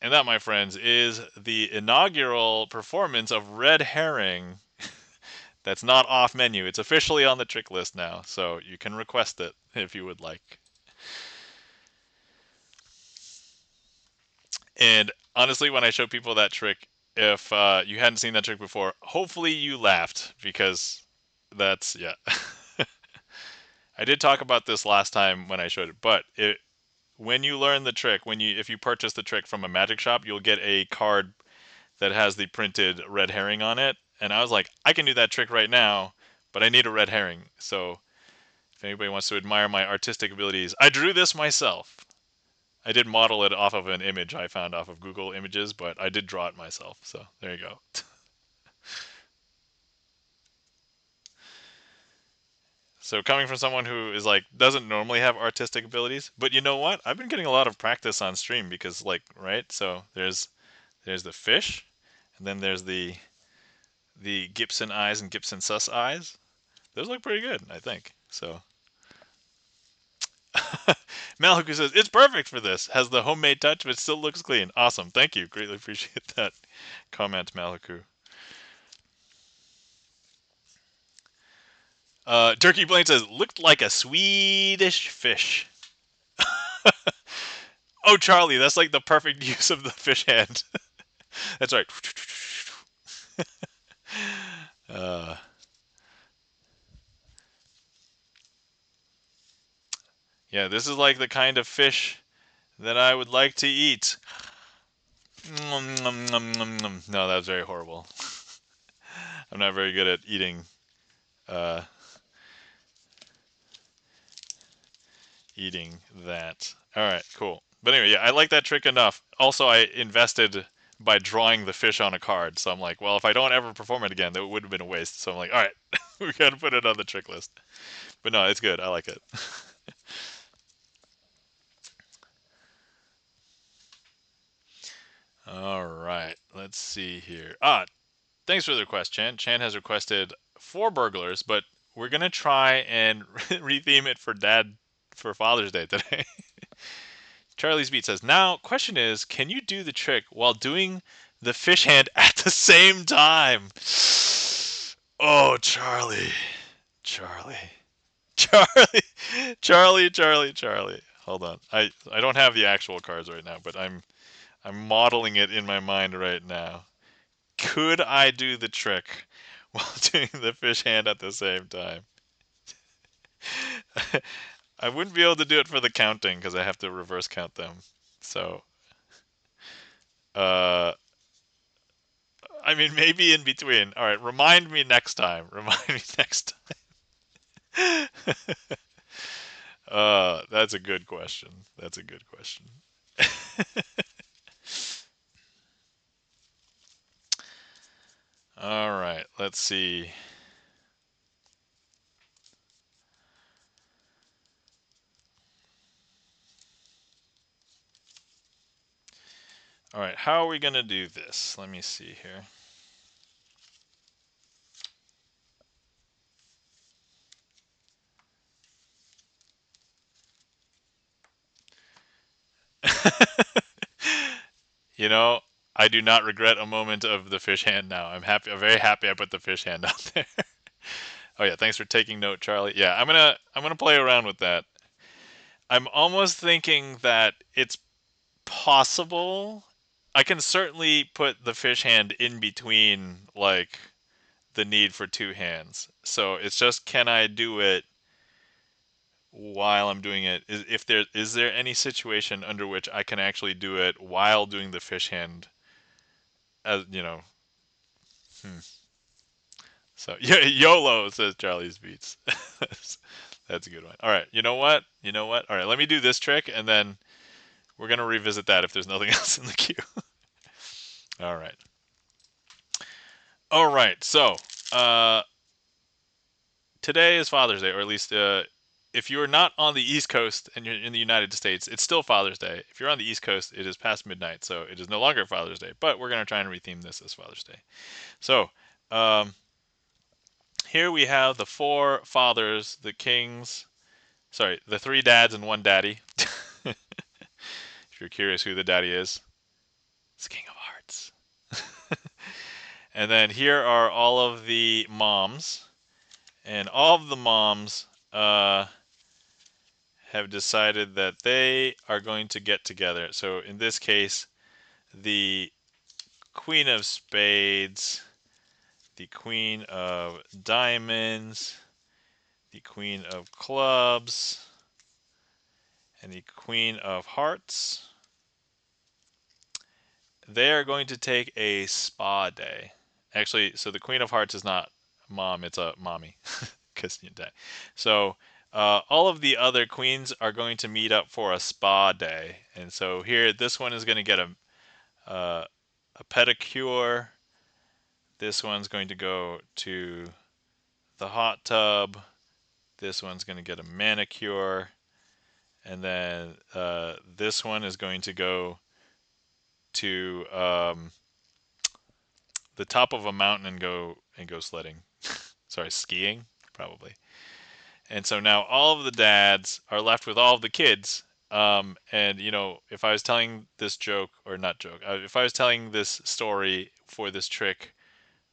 And that, my friends, is the inaugural performance of Red Herring. That's not off menu. It's officially on the trick list now, so you can request it if you would like. And honestly, when I show people that trick, if you hadn't seen that trick before, hopefully you laughed because that's, yeah. I did talk about this last time when I showed it, but when you learn the trick, if you purchase the trick from a magic shop, you'll get a card that has the printed red herring on it. And I was like, I can do that trick right now, but I need a red herring. So if anybody wants to admire my artistic abilities, I drew this myself. I did model it off of an image I found off of Google Images, but I did draw it myself. So there you go. So coming from someone who is like doesn't normally have artistic abilities, but you know what? I've been getting a lot of practice on stream because like, right? So there's the fish, and then there's the Gibson eyes and Gibson sus eyes. Those look pretty good, I think. So Maliku says it's perfect for this. Has the homemade touch, but still looks clean. Awesome, thank you. Greatly appreciate that comment, Maliku. Turkey Blaine says looked like a Swedish fish. Oh, Charlie, that's like the perfect use of the fish hand. That's right. Uh, yeah, this is like the kind of fish that I would like to eat. No, that was very horrible. I'm not very good at eating uh, eating that. All right, cool. But anyway, yeah, I like that trick enough. Also, I invested by drawing the fish on a card, so I'm like, well, if I don't ever perform it again, that would have been a waste. So I'm like, all right, we got to put it on the trick list. But no, it's good. I like it. All right, let's see here. Thanks for the request, Chan. Chan has requested 4 burglars, but we're gonna try and retheme it for Father's Day today. Charlie's Beat says, now, question is, can you do the trick while doing the fish hand at the same time? Oh, Charlie. Charlie. Charlie. Charlie. Hold on. I don't have the actual cards right now, but I'm modeling it in my mind right now. Could I do the trick while doing the fish hand at the same time? I wouldn't be able to do it for the counting because I have to reverse count them. So, uh, I mean, maybe in between. All right, remind me next time. Remind me next time. That's a good question. That's a good question. All right, let's see. All right, how are we going to do this? Let me see here. You know, I do not regret a moment of the fish hand now. I'm happy. I'm very happy I put the fish hand out there. Oh yeah, thanks for taking note, Charlie. Yeah, I'm gonna play around with that. I'm almost thinking that it's possible. I can certainly put the fish hand in between, like, the need for two hands. So it's just, can I do it while I'm doing it? If there is there any situation under which I can actually do it while doing the fish hand, as you know? Hmm. So YOLO, says Charlie's Beats. That's a good one. All right, you know what? You know what? All right, let me do this trick, and then we're gonna revisit that if there's nothing else in the queue. All right. All right. So uh, today is Father's Day, or at least if you are not on the East Coast and you're in the United States, it's still Father's Day. If you're on the East Coast, it is past midnight, so it is no longer Father's Day. But we're gonna try and retheme this as Father's Day. So um, here we have the four fathers, the kings. Sorry, the three dads and one daddy. If you're curious who the daddy is, it's King of Hearts. And then here are all of the moms, and all of the moms have decided that they are going to get together. So in this case, the Queen of Spades, the Queen of Diamonds, the Queen of Clubs, and the Queen of Hearts, they are going to take a spa day. Actually, so the Queen of Hearts is not mom, it's a mommy. Because you die. So all of the other queens are going to meet up for a spa day. And so here, this one is going to get a pedicure. This one's going to go to the hot tub. This one's going to get a manicure. And then this one is going to go to the top of a mountain and go sledding. Sorry, skiing probably. And so now all of the dads are left with all of the kids. And if I was telling this joke, or not joke, if I was telling this story for this trick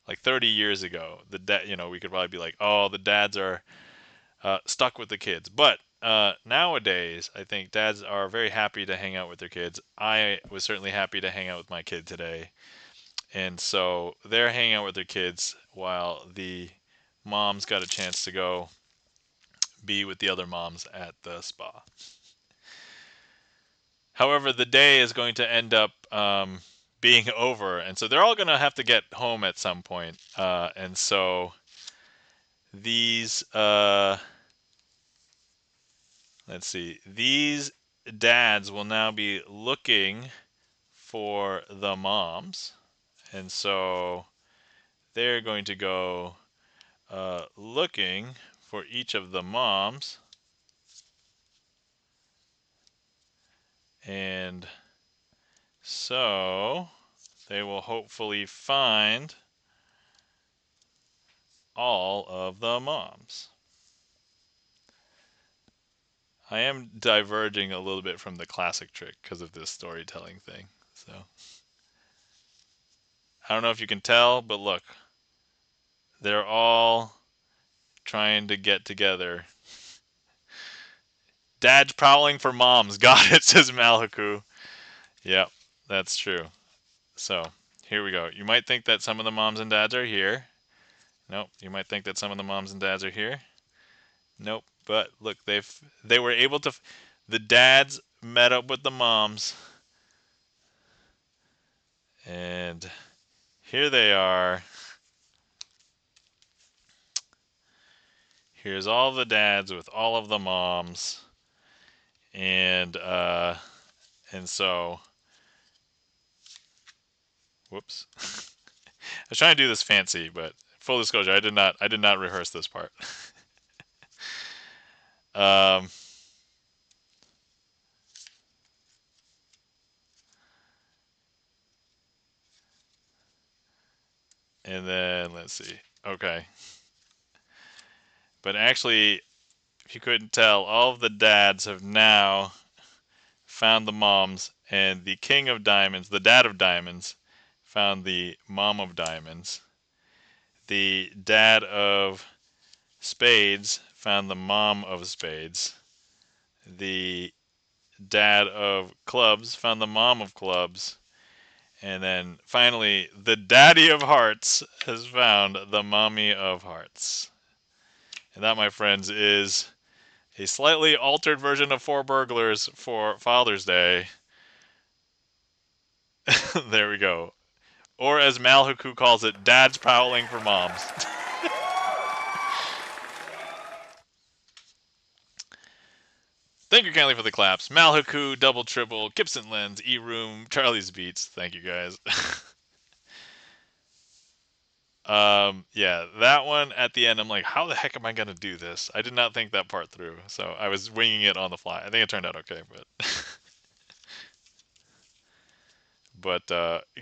like 30 years ago, we could probably be like, oh, the dads are stuck with the kids. But nowadays, I think dads are very happy to hang out with their kids. I was certainly happy to hang out with my kid today. And so they're hanging out with their kids while the moms got a chance to go be with the other moms at the spa. However, the day is going to end up being over, and so they're all going to have to get home at some point. And so these, let's see, these dads will now be looking for the moms, and so they're going to go looking for each of the moms, and so they will hopefully find all of the moms. I am diverging a little bit from the classic trick because of this storytelling thing. So I don't know if you can tell, but look, they're all trying to get together. Dad's prowling for moms. Got it, says Malaku. Yep, that's true. So here we go. You might think that some of the moms and dads are here. Nope. You might think that some of the moms and dads are here. Nope. But look, they were able to. The dads met up with the moms, and here they are. Here's all the dads with all of the moms, and so, whoops. I was trying to do this fancy, but full disclosure, I did not rehearse this part. um, and then let's see. Okay, but actually, if you couldn't tell, all of the dads have now found the moms, and the king of diamonds, the dad of diamonds, found the mom of diamonds. The dad of spades found the mom of spades. the dad of clubs found the mom of clubs, and then finally the daddy of hearts has found the mommy of hearts. And that, my friends, is a slightly altered version of Four Burglars for Father's Day. There we go. Or as Malhaku calls it, Dad's prowling for moms. Thank you kindly for the claps. Malhaku, Double Triple, Gibson Lens, E-Room, Charlie's Beats. Thank you guys. Yeah, that one at the end, I'm like, how the heck am I going to do this? I did not think that part through. So I was winging it on the fly. I think it turned out okay, but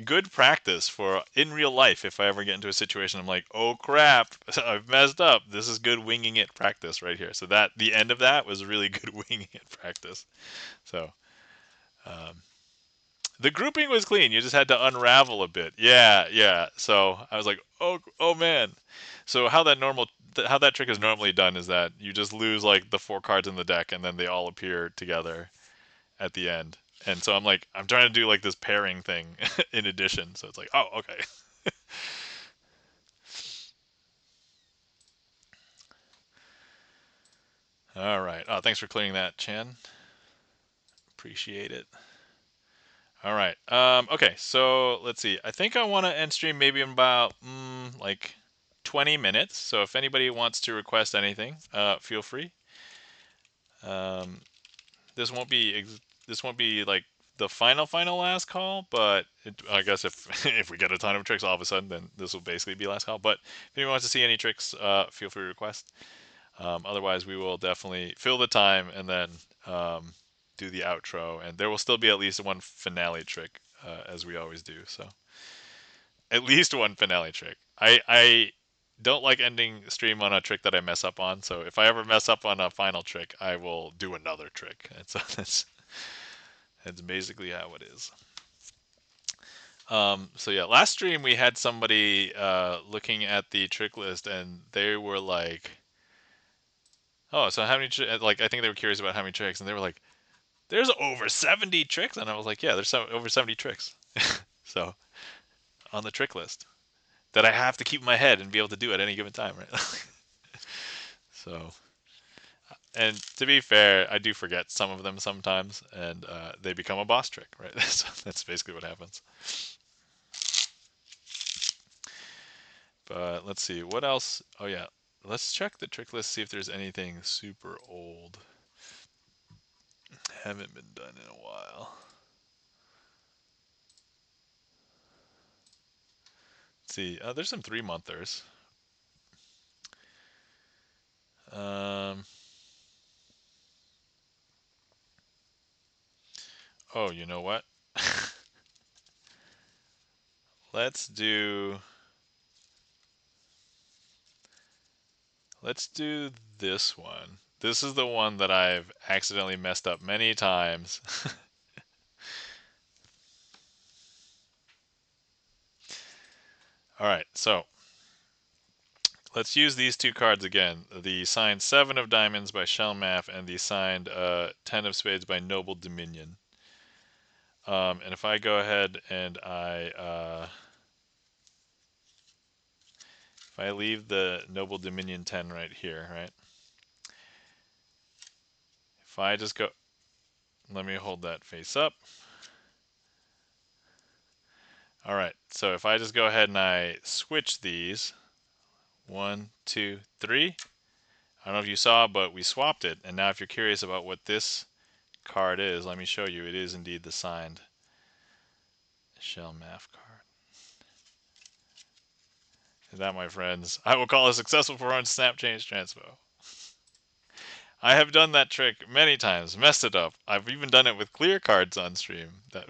good practice for in real life. If I ever get into a situation, I'm like, oh crap, I've messed up. This is good winging it practice right here. So that the end of that was really good winging it practice. So um, the grouping was clean. You just had to unravel a bit. Yeah, yeah. So I was like, oh man. So how that trick is normally done is that you just lose like the 4 cards in the deck, and then they all appear together at the end. And so I'm trying to do like this pairing thing in addition. So it's like, oh, okay. All right. Oh, thanks for clearing that, Chan. Appreciate it. All right. Okay. So let's see. I think I want to end stream maybe in about like 20 minutes. So if anybody wants to request anything, feel free. Um, this won't be like the final last call, but I guess if if we get a ton of tricks all of a sudden, then this will basically be last call. But if anyone wants to see any tricks, feel free to request. Otherwise, we will definitely fill the time and then do the outro, and there will still be at least one finale trick, as we always do. So at least one finale trick. I don't like ending stream on a trick that I mess up on. So if I ever mess up on a final trick, I will do another trick. And so that's basically how it is. So yeah, last stream we had somebody looking at the trick list, and they were like, "Oh, so how many?" Like I think they were curious about how many tricks, and they were like, "There's over 70 tricks," and I was like, "Yeah, there's over 70 tricks." So on the trick list that I have to keep in my head and be able to do at any given time, right? So, and to be fair, I do forget some of them sometimes, and they become a boss trick, right? So that's basically what happens. But let's see, what else? Oh yeah, let's check the trick list, see if there's anything super old. Haven't been done in a while. Let's see, there's some 3-monthers. Oh, you know what? Let's do this one. This is the one that I've accidentally messed up many times. All right, so let's use these 2 cards again. The signed 7 of Diamonds by Shellmath and the signed 10 of Spades by Noble Dominion. And if I go ahead and if I leave the Noble Dominion 10 right here, right? If I just go, let me hold that face up. All right, so if I just go ahead and I switch these, 1, 2, 3. I don't know if you saw, but we swapped it. And now if you're curious about what this card is, let me show you. It is indeed the signed Shellmath card. And that, my friends, I will call a successful performance snap change transpo. I have done that trick many times, messed it up. I've even done it with clear cards on stream. But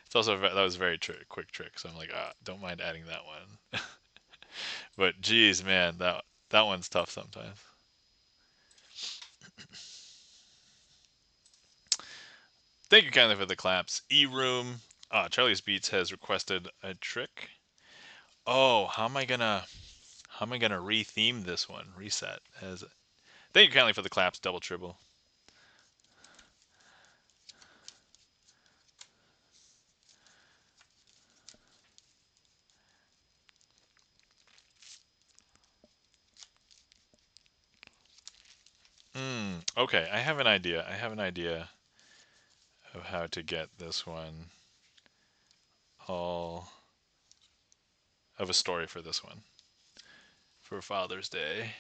it's also that was a very quick trick. So I'm like, don't mind adding that one. But geez, man, that one's tough sometimes. Thank you kindly for the claps. E-Room. Charlie's Beats has requested a trick. Oh, how am I gonna re-theme this one? Reset. Thank you kindly for the claps, Double Triple. Okay, I have an idea. I have an idea of how to get this one all of a story for this one for Father's Day.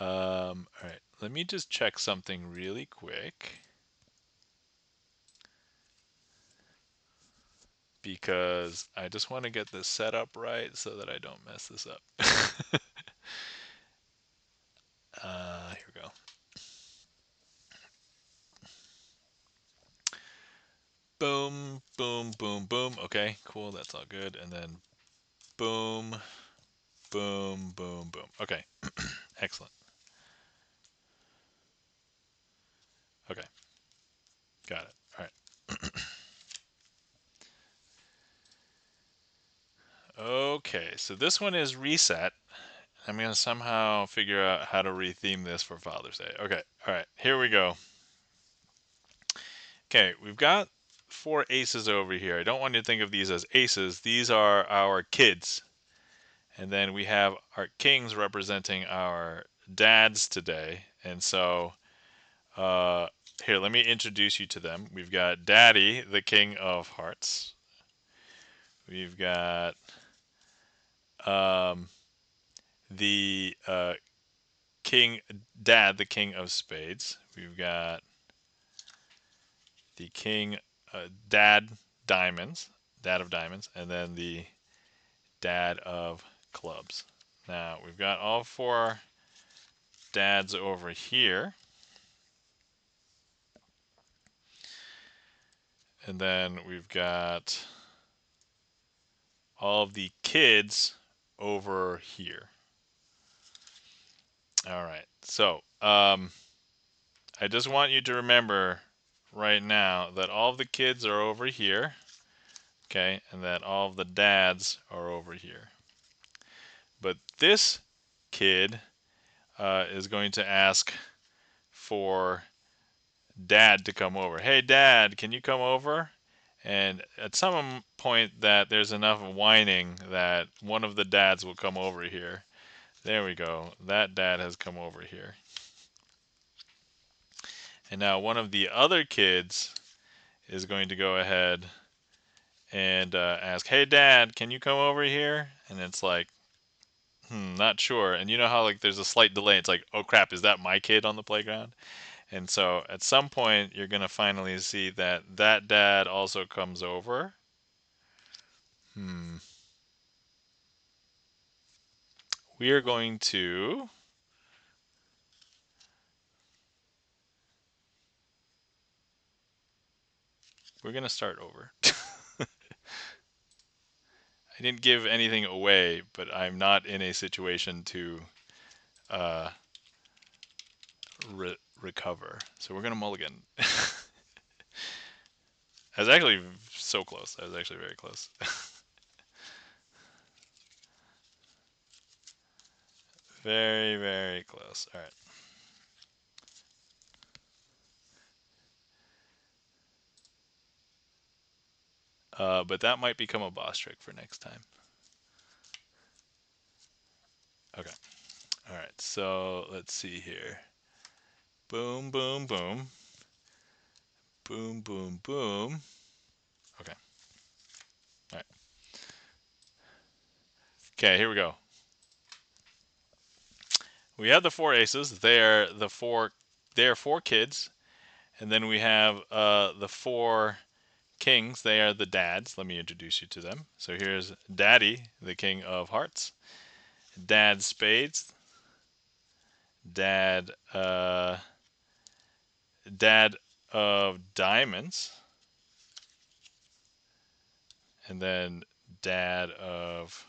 All right, let me just check something really quick because I just want to get this set up right so that I don't mess this up. Here we go. Boom, boom, boom, boom. Okay, cool. That's all good. And then boom, boom, boom, boom. Okay, excellent. Okay, got it. All right. Okay, so this one is reset. I'm going to somehow figure out how to retheme this for Father's Day. Okay, all right, here we go. Okay, we've got 4 aces over here. I don't want you to think of these as aces. These are our kids. And then we have our kings representing our dads today. And so uh, here, let me introduce you to them. We've got Daddy, the king of hearts. We've got um, the king, Dad, the king of spades. We've got the king, Dad, diamonds, Dad of diamonds, and then the Dad of clubs. Now we've got all 4 dads over here. And then we've got all of the kids over here. All right. So I just want you to remember right now that all of the kids are over here. Okay. And that all of the dads are over here. But this kid is going to ask for Dad to come over. Hey, Dad, can you come over? And at some point that there's enough whining that one of the dads will come over here. There we go. That dad has come over here. And now one of the other kids is going to go ahead and ask, hey, Dad, can you come over here? And it's like, not sure. And you know how like there's a slight delay. It's like, oh, crap, is that my kid on the playground? And so at some point, you're going to finally see that that dad also comes over. We are going to we're going to start over. I didn't give anything away, but I'm not in a situation to uh, recover. So we're going to mulligan. I was actually so close. I was actually very close. Very, very close. All right. But that might become a boss trick for next time. Okay. All right. So let's see here. Boom, boom, boom. Boom, boom, boom. Okay. All right. Okay, here we go. We have the 4 aces. They are 4 kids. And then we have the 4 kings. They are the dads. Let me introduce you to them. So here's Daddy, the king of hearts. Dad spades. Dad Dad of diamonds. And then Dad of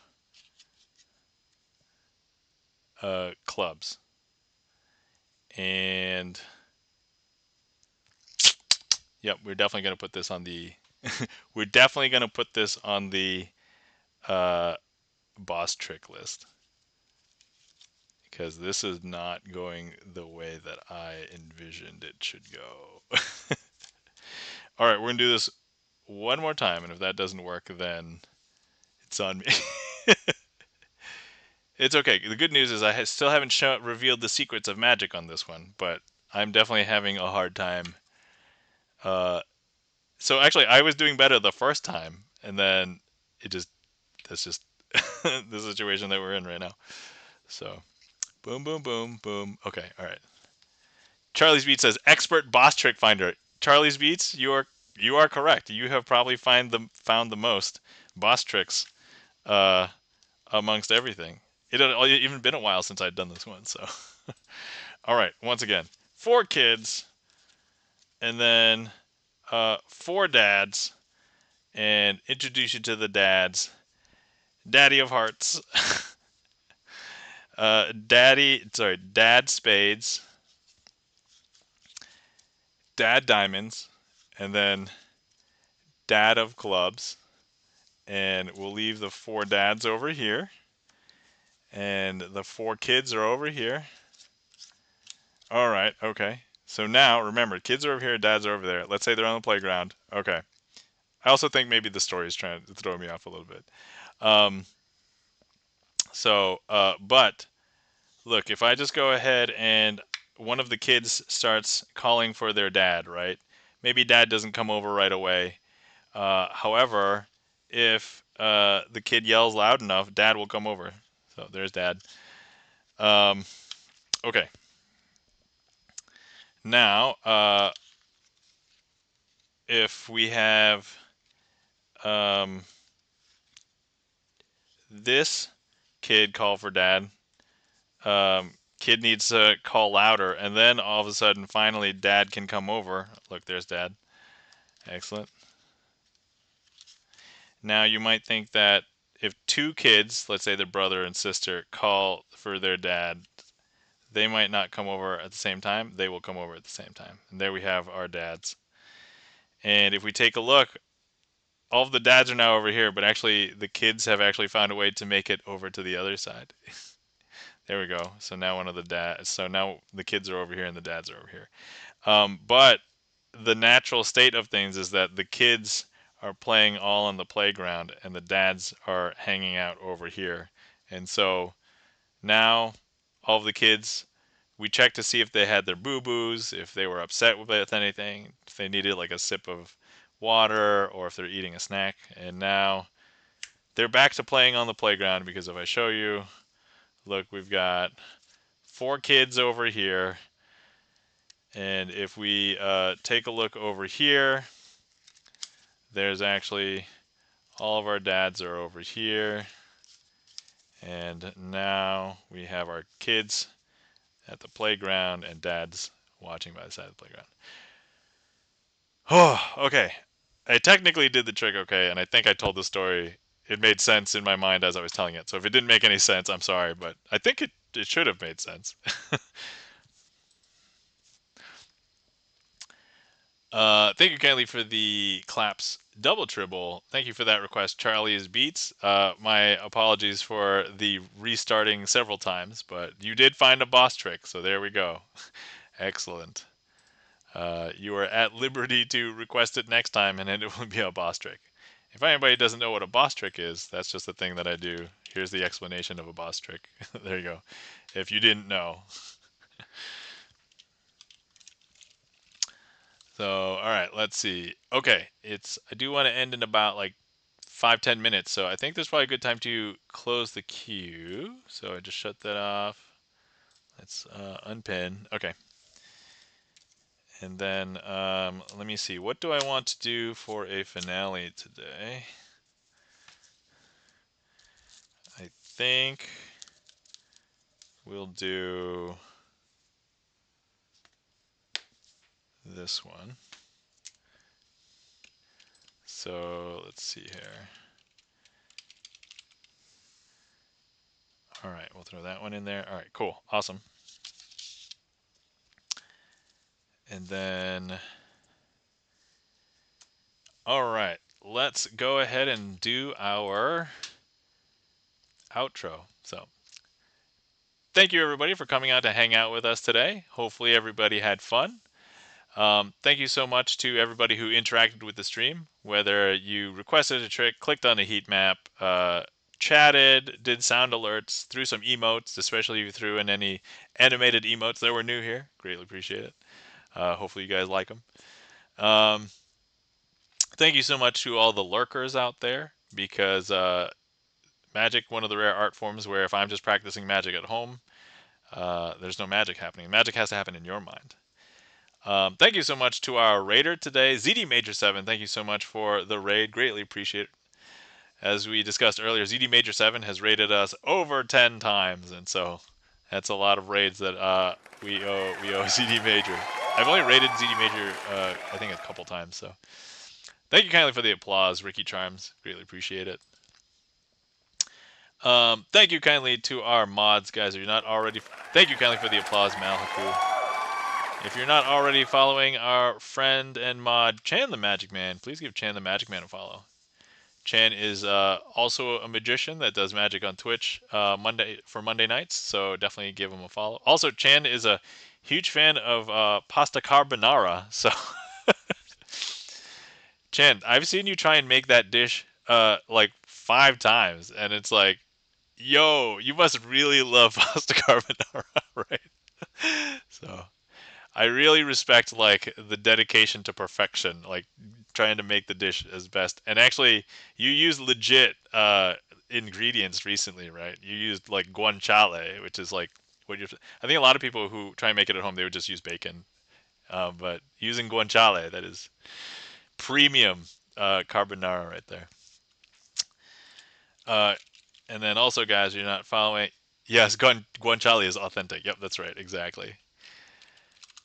clubs. And yep, we're definitely going to put this on the we're definitely going to put this on the uh, boss trick list because this is not going the way that I envisioned it should go. All right, we're going to do this one more time, and if that doesn't work, then it's on me. It's okay. The good news is I still haven't revealed the secrets of magic on this one, but I'm definitely having a hard time. Uh, so actually, I was doing better the first time, and then it just that's just the situation that we're in right now. So boom, boom, boom, boom. Okay, all right. Charlie's Beats says expert boss trick finder. Charlie's Beats, you are correct. You have probably found the most boss tricks uh, amongst everything. It had even been a while since I'd done this one. So all right, once again, 4 kids, and then 4 dads, and introduce you to the dads. Daddy of Hearts, Dad Spades, Dad Diamonds, and then Dad of Clubs. And we'll leave the 4 dads over here, and the 4 kids are over here. All right, okay. So now, remember, kids are over here, dads are over there. Let's say they're on the playground. Okay. I also think maybe the story is trying to throw me off a little bit. Um, but look, if I just go ahead and one of the kids starts calling for their dad, right? Maybe dad doesn't come over right away. However, if the kid yells loud enough, dad will come over. So there's dad. Um, okay. Now, if we have um, this kid call for dad, kid needs to call louder, and then all of a sudden, finally, dad can come over. Look, there's dad. Excellent. Now, you might think that if 2 kids, let's say their brother and sister, call for their dad, they might not come over at the same time. They will come over at the same time. And there we have our dads. And if we take a look, all of the dads are now over here, but actually the kids have actually found a way to make it over to the other side. There we go. So now now the kids are over here and the dads are over here. But the natural state of things is that the kids are playing all on the playground and the dads are hanging out over here. And so now all of the kids, we checked to see if they had their boo-boos, if they were upset with anything, if they needed like a sip of water, or if they're eating a snack. And now they're back to playing on the playground because if I show you, look, we've got 4 kids over here. And if we take a look over here, there's actually all of our dads are over here. And now we have our kids at the playground and dads watching by the side of the playground. Oh, okay. I technically did the trick okay, and I think I told the story. It made sense in my mind as I was telling it. So if it didn't make any sense, I'm sorry, but I think it should have made sense. Thank you kindly for the claps double tribble. Thank you for that request, Charlie's Beats. My apologies for the restarting several times, but you did find a boss trick, so there we go. Excellent. You are at liberty to request it next time, and it will be a boss trick. If anybody doesn't know what a boss trick is, that's just a thing that I do. Here's the explanation of a boss trick. There you go. If you didn't know. So, all right, let's see. Okay, I do want to end in about like 5-10 minutes, so I think this is probably a good time to close the queue. So I just shut that off. Let's unpin. Okay. And then let me see. What do I want to do for a finale today? I think we'll do this one. So let's see here. All right, we'll throw that one in there. All right, cool, awesome. And then, all right, let's go ahead and do our outro. So thank you everybody for coming out to hang out with us today. Hopefully everybody had fun. Thank you so much to everybody who interacted with the stream, whether you requested a trick, clicked on a heat map, chatted, did sound alerts, threw some emotes, especially if you threw in any animated emotes that were new here. Greatly appreciate it. Hopefully you guys like them. Um, Thank you so much to all the lurkers out there, because Magic, one of the rare art forms where if I'm just practicing Magic at home, there's no magic happening. Magic has to happen in your mind. Thank you so much to our raider today, ZD Major 7. Thank you so much for the raid. Greatly appreciate it. As we discussed earlier, ZD Major 7 has raided us over 10 times, and so that's a lot of raids that we owe ZD Major. I've only raided ZD Major, I think, a couple times, so thank you kindly for the applause, Ricky Charms. Greatly appreciate it. Thank you kindly to our mods, guys. If you're not already, thank you kindly for the applause, Malhaku. If you're not already following our friend and mod Chan the Magic Man, please give Chan the Magic Man a follow. Chan is also a magician that does magic on Twitch Monday nights, so definitely give him a follow. Also, Chan is a huge fan of pasta carbonara, so Chan, I've seen you try and make that dish like 5 times, and it's like, yo, you must really love pasta carbonara, right? So I really respect like the dedication to perfection, like trying to make the dish as best. And actually, you used legit ingredients recently, right? You used like guanciale, which is like what you. I think a lot of people who try and make it at home, they would just use bacon. But using guanciale, that is premium carbonara right there. Uh, and then also, guys, you're not following. Yes, guanciale is authentic. Yep, that's right, exactly.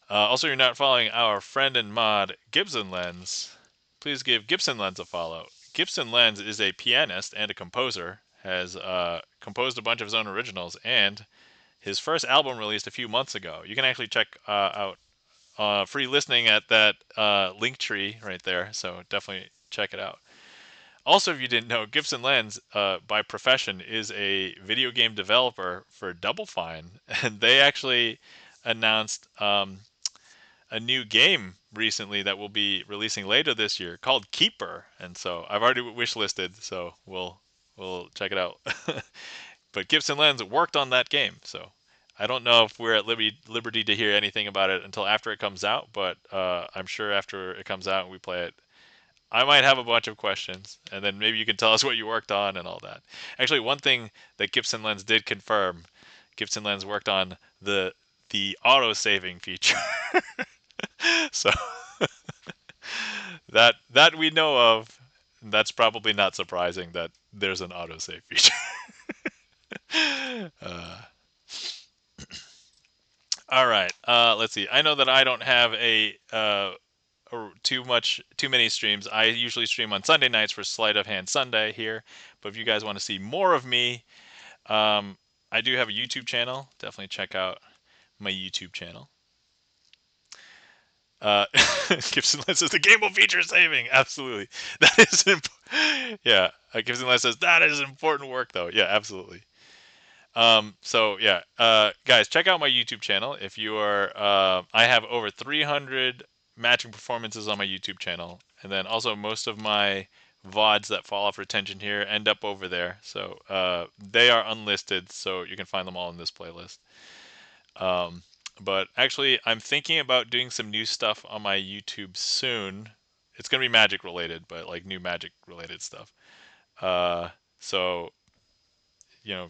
Also, you're not following our friend and mod, Gibson Lens. Please give Gibson Lens a follow. Gibson Lens is a pianist and a composer, has composed a bunch of his own originals, and his first album released a few months ago. You can actually check out free listening at that link tree right there, so definitely check it out. Also, if you didn't know, Gibson Lens, by profession, is a video game developer for Double Fine, and they actually announced a new game recently that will be releasing later this year called Keeper, and so I've already wish listed, so we'll check it out. But Gibson Lens worked on that game, so I don't know if we're at liberty to hear anything about it until after it comes out, but I'm sure after it comes out and we play it, I might have a bunch of questions, and then maybe you can tell us what you worked on and all that. Actually, one thing that Gibson Lens did confirm, Gibson Lens worked on the auto saving feature. So that we know of. That's probably not surprising that there's an autosave feature. uh, all right. Let's see. I know that I don't have too many streams. I usually stream on Sunday nights for Sleight of Hand Sunday here. But if you guys want to see more of me, um, I do have a YouTube channel. Definitely check out my YouTube channel. Gibson Lens says the game will feature saving. Absolutely, that is yeah. Gibson Lens says that is important work, though. Yeah, absolutely. So yeah, guys, check out my YouTube channel. If you are, I have over 300 matching performances on my YouTube channel, and then also most of my VODs that fall off retention here end up over there. So they are unlisted, so you can find them all in this playlist. Um, but actually, I'm thinking about doing some new stuff on my YouTube soon. It's gonna be magic related, but like new magic related stuff. Uh, so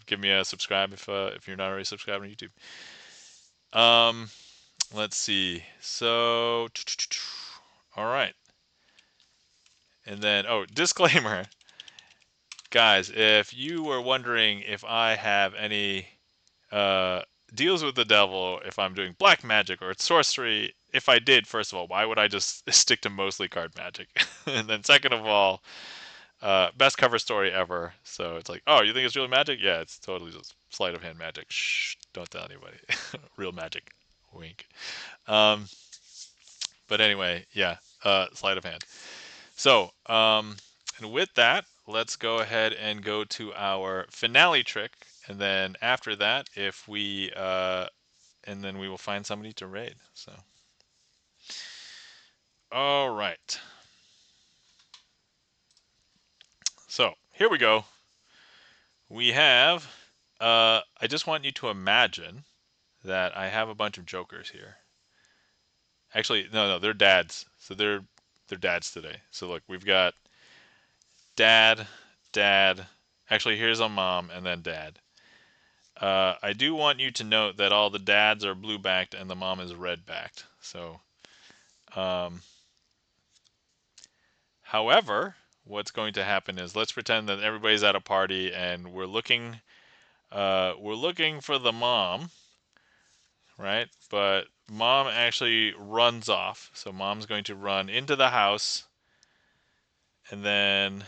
give me a subscribe if you're not already subscribed on YouTube. Um, let's see. So, all right, and then disclaimer, guys. If you were wondering if I have any uh, deals with the devil, if I'm doing black magic or it's sorcery. If I did, first of all, why would I just stick to mostly card magic? And then second of all, best cover story ever. So it's like, oh, you think it's real magic? Yeah, it's totally just sleight of hand magic. Shh, don't tell anybody. Real magic. Wink. Um, but anyway, yeah, sleight of hand. So, and with that, let's go ahead and go to our finale trick. And then after that, and then we will find somebody to raid. So, all right. So here we go. We have. I just want you to imagine that I have a bunch of jokers here. Actually, no, they're dads. So they're dads today. So look, we've got dad, dad. Actually, here's a mom and then dad. I do want you to note that all the dads are blue backed and the mom is red backed. So, um, however, what's going to happen is let's pretend that everybody's at a party and we're looking for the mom, right? But mom actually runs off. So mom's going to run into the house and then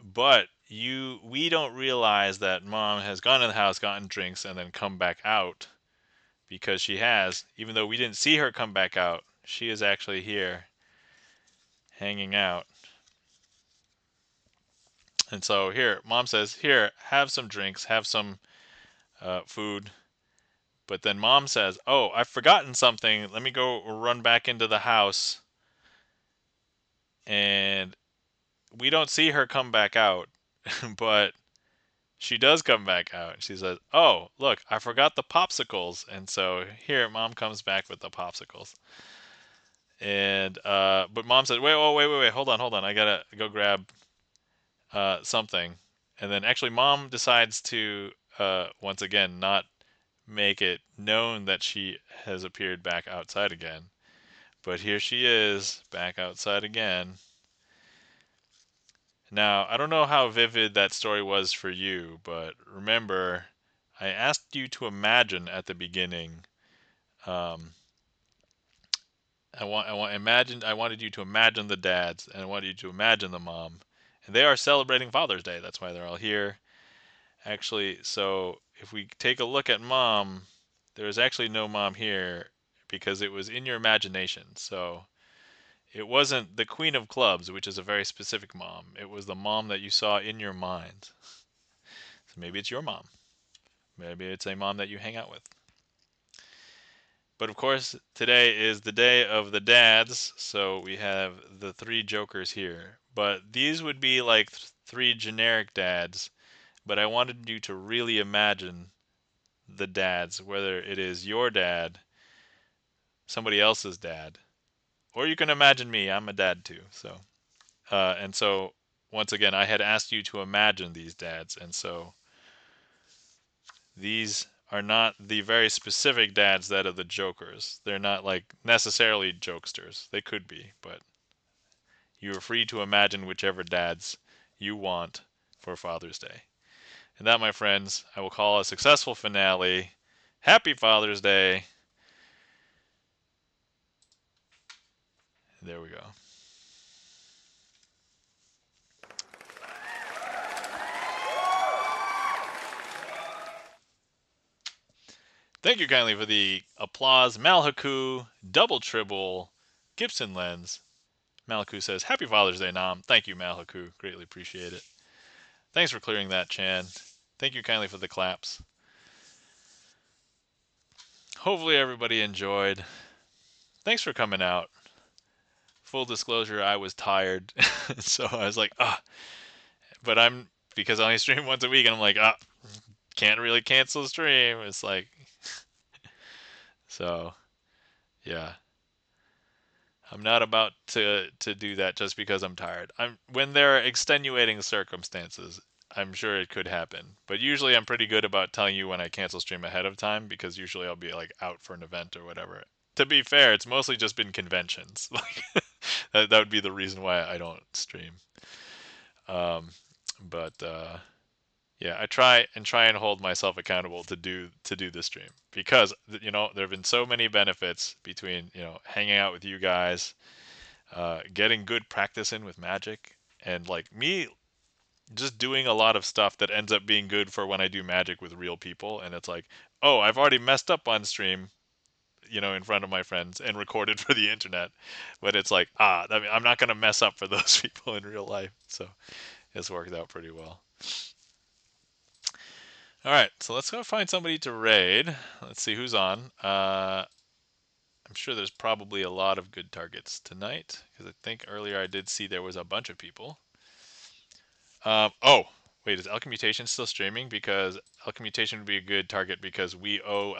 but we don't realize that mom has gone in the house, gotten drinks and then come back out because she has, even though we didn't see her come back out, she is actually here hanging out. And so here, mom says, "Here, have some drinks, have some food." But then mom says, "Oh, I've forgotten something. Let me go run back into the house." And we don't see her come back out, but she does come back out. She says, "Oh, look, I forgot the popsicles." And so here, mom comes back with the popsicles. And but mom said, "Wait, hold on. I gotta go grab something." And then actually, mom decides to once again not make it known that she has appeared back outside again. But here she is, back outside again. Now, I don't know how vivid that story was for you, but remember, I asked you to imagine at the beginning. Um, I wanted you to imagine the dads, and I wanted you to imagine the mom, and they are celebrating Father's Day. That's why they're all here. Actually, so if we take a look at mom, there is actually no mom here because it was in your imagination. So it wasn't the Queen of Clubs, which is a very specific mom. It was the mom that you saw in your mind. So maybe it's your mom. Maybe it's a mom that you hang out with. But of course, today is the day of the dads, so we have the three jokers here. But these would be like three generic dads, but I wanted you to really imagine the dads, whether it is your dad, somebody else's dad, or you can imagine me. I'm a dad too. And so once again, I had asked you to imagine these dads, and so these are not the very specific dads that are the jokers. They're not like necessarily jokesters. They could be, but you are free to imagine whichever dads you want for Father's Day. And that, my friends, I will call a successful finale. Happy Father's Day. There we go. Thank you kindly for the applause. Malhaku, Double Tribble, Gibson Lens. Malhaku says, Happy Father's Day, Nam. Thank you, Malhaku. Greatly appreciate it. Thanks for clearing that, Chan. Thank you kindly for the claps. Hopefully everybody enjoyed. Thanks for coming out. Full disclosure, I was tired. So I was like, but because I only stream once a week, and I'm like, can't really cancel the stream. It's like, so, yeah. I'm not about to do that just because I'm tired. When there are extenuating circumstances, I'm sure it could happen. But usually I'm pretty good about telling you when I cancel stream ahead of time because usually I'll be like out for an event or whatever. To be fair, it's mostly just been conventions. Like that would be the reason why I don't stream. Um, but yeah, I try and hold myself accountable to do the stream because there have been so many benefits between hanging out with you guys, getting good practice in with magic, and like me just doing a lot of stuff that ends up being good for when I do magic with real people. And it's like, oh, I've already messed up on stream, in front of my friends and recorded for the internet. But it's like, I mean, I'm not going to mess up for those people in real life. So it's worked out pretty well. All right, so let's go find somebody to raid. Let's see who's on. I'm sure there's probably a lot of good targets tonight because I think earlier I did see there was a bunch of people. Oh, Wait, is Alchemmutation still streaming? Because Alchemmutation would be a good target because we owe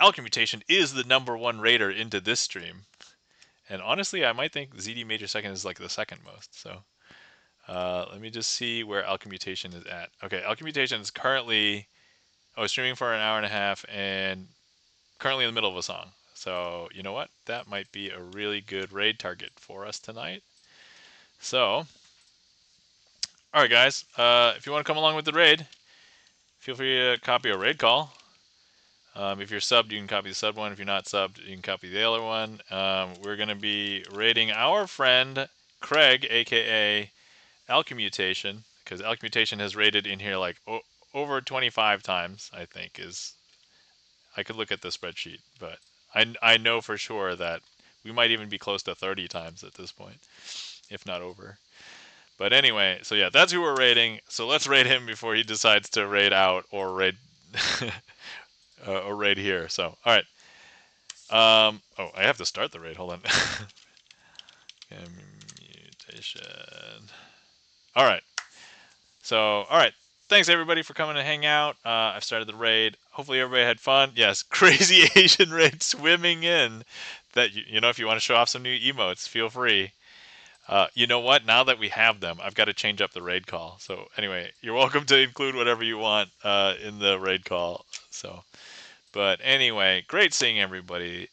Alchemmutation is the #1 raider into this stream. And honestly, I might think ZD Major Second is like the second most. So let me just see where Alchemmutation is at. Okay, Alchemmutation is currently streaming for an hour and a half and currently in the middle of a song. So you know what? That might be a really good raid target for us tonight. So, all right, guys. If you want to come along with the raid, feel free to copy a raid call. If you're subbed, you can copy the sub one. If you're not subbed, you can copy the other one. We're going to be raiding our friend Craig, aka Alchemmutation, because Alchemmutation has raided in here like over 25 times, I think. I could look at the spreadsheet, but I know for sure that we might even be close to 30 times at this point, if not over. But anyway, so yeah, that's who we're raiding. So let's raid him before he decides to raid out or raid or raid here. So all right. Oh, I have to start the raid. Hold on. Mutation. All right. So, all right. Thanks everybody for coming to hang out. I've started the raid. Hopefully everybody had fun. Yes, crazy Asian raid swimming in. That you know, if you want to show off some new emotes, feel free. You know what? Now that we have them, I've got to change up the raid call. So anyway, you're welcome to include whatever you want in the raid call. So, but anyway, great seeing everybody.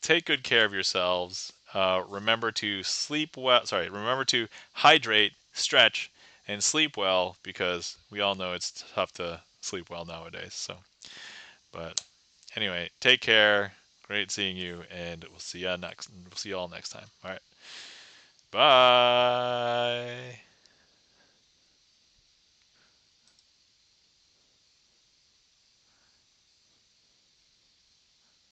Take good care of yourselves. Remember to sleep well. Sorry, remember to hydrate, stretch, and sleep well because we all know it's tough to sleep well nowadays. So, but anyway, take care. Great seeing you, and we'll see you next. We'll see you all next time. All right, bye.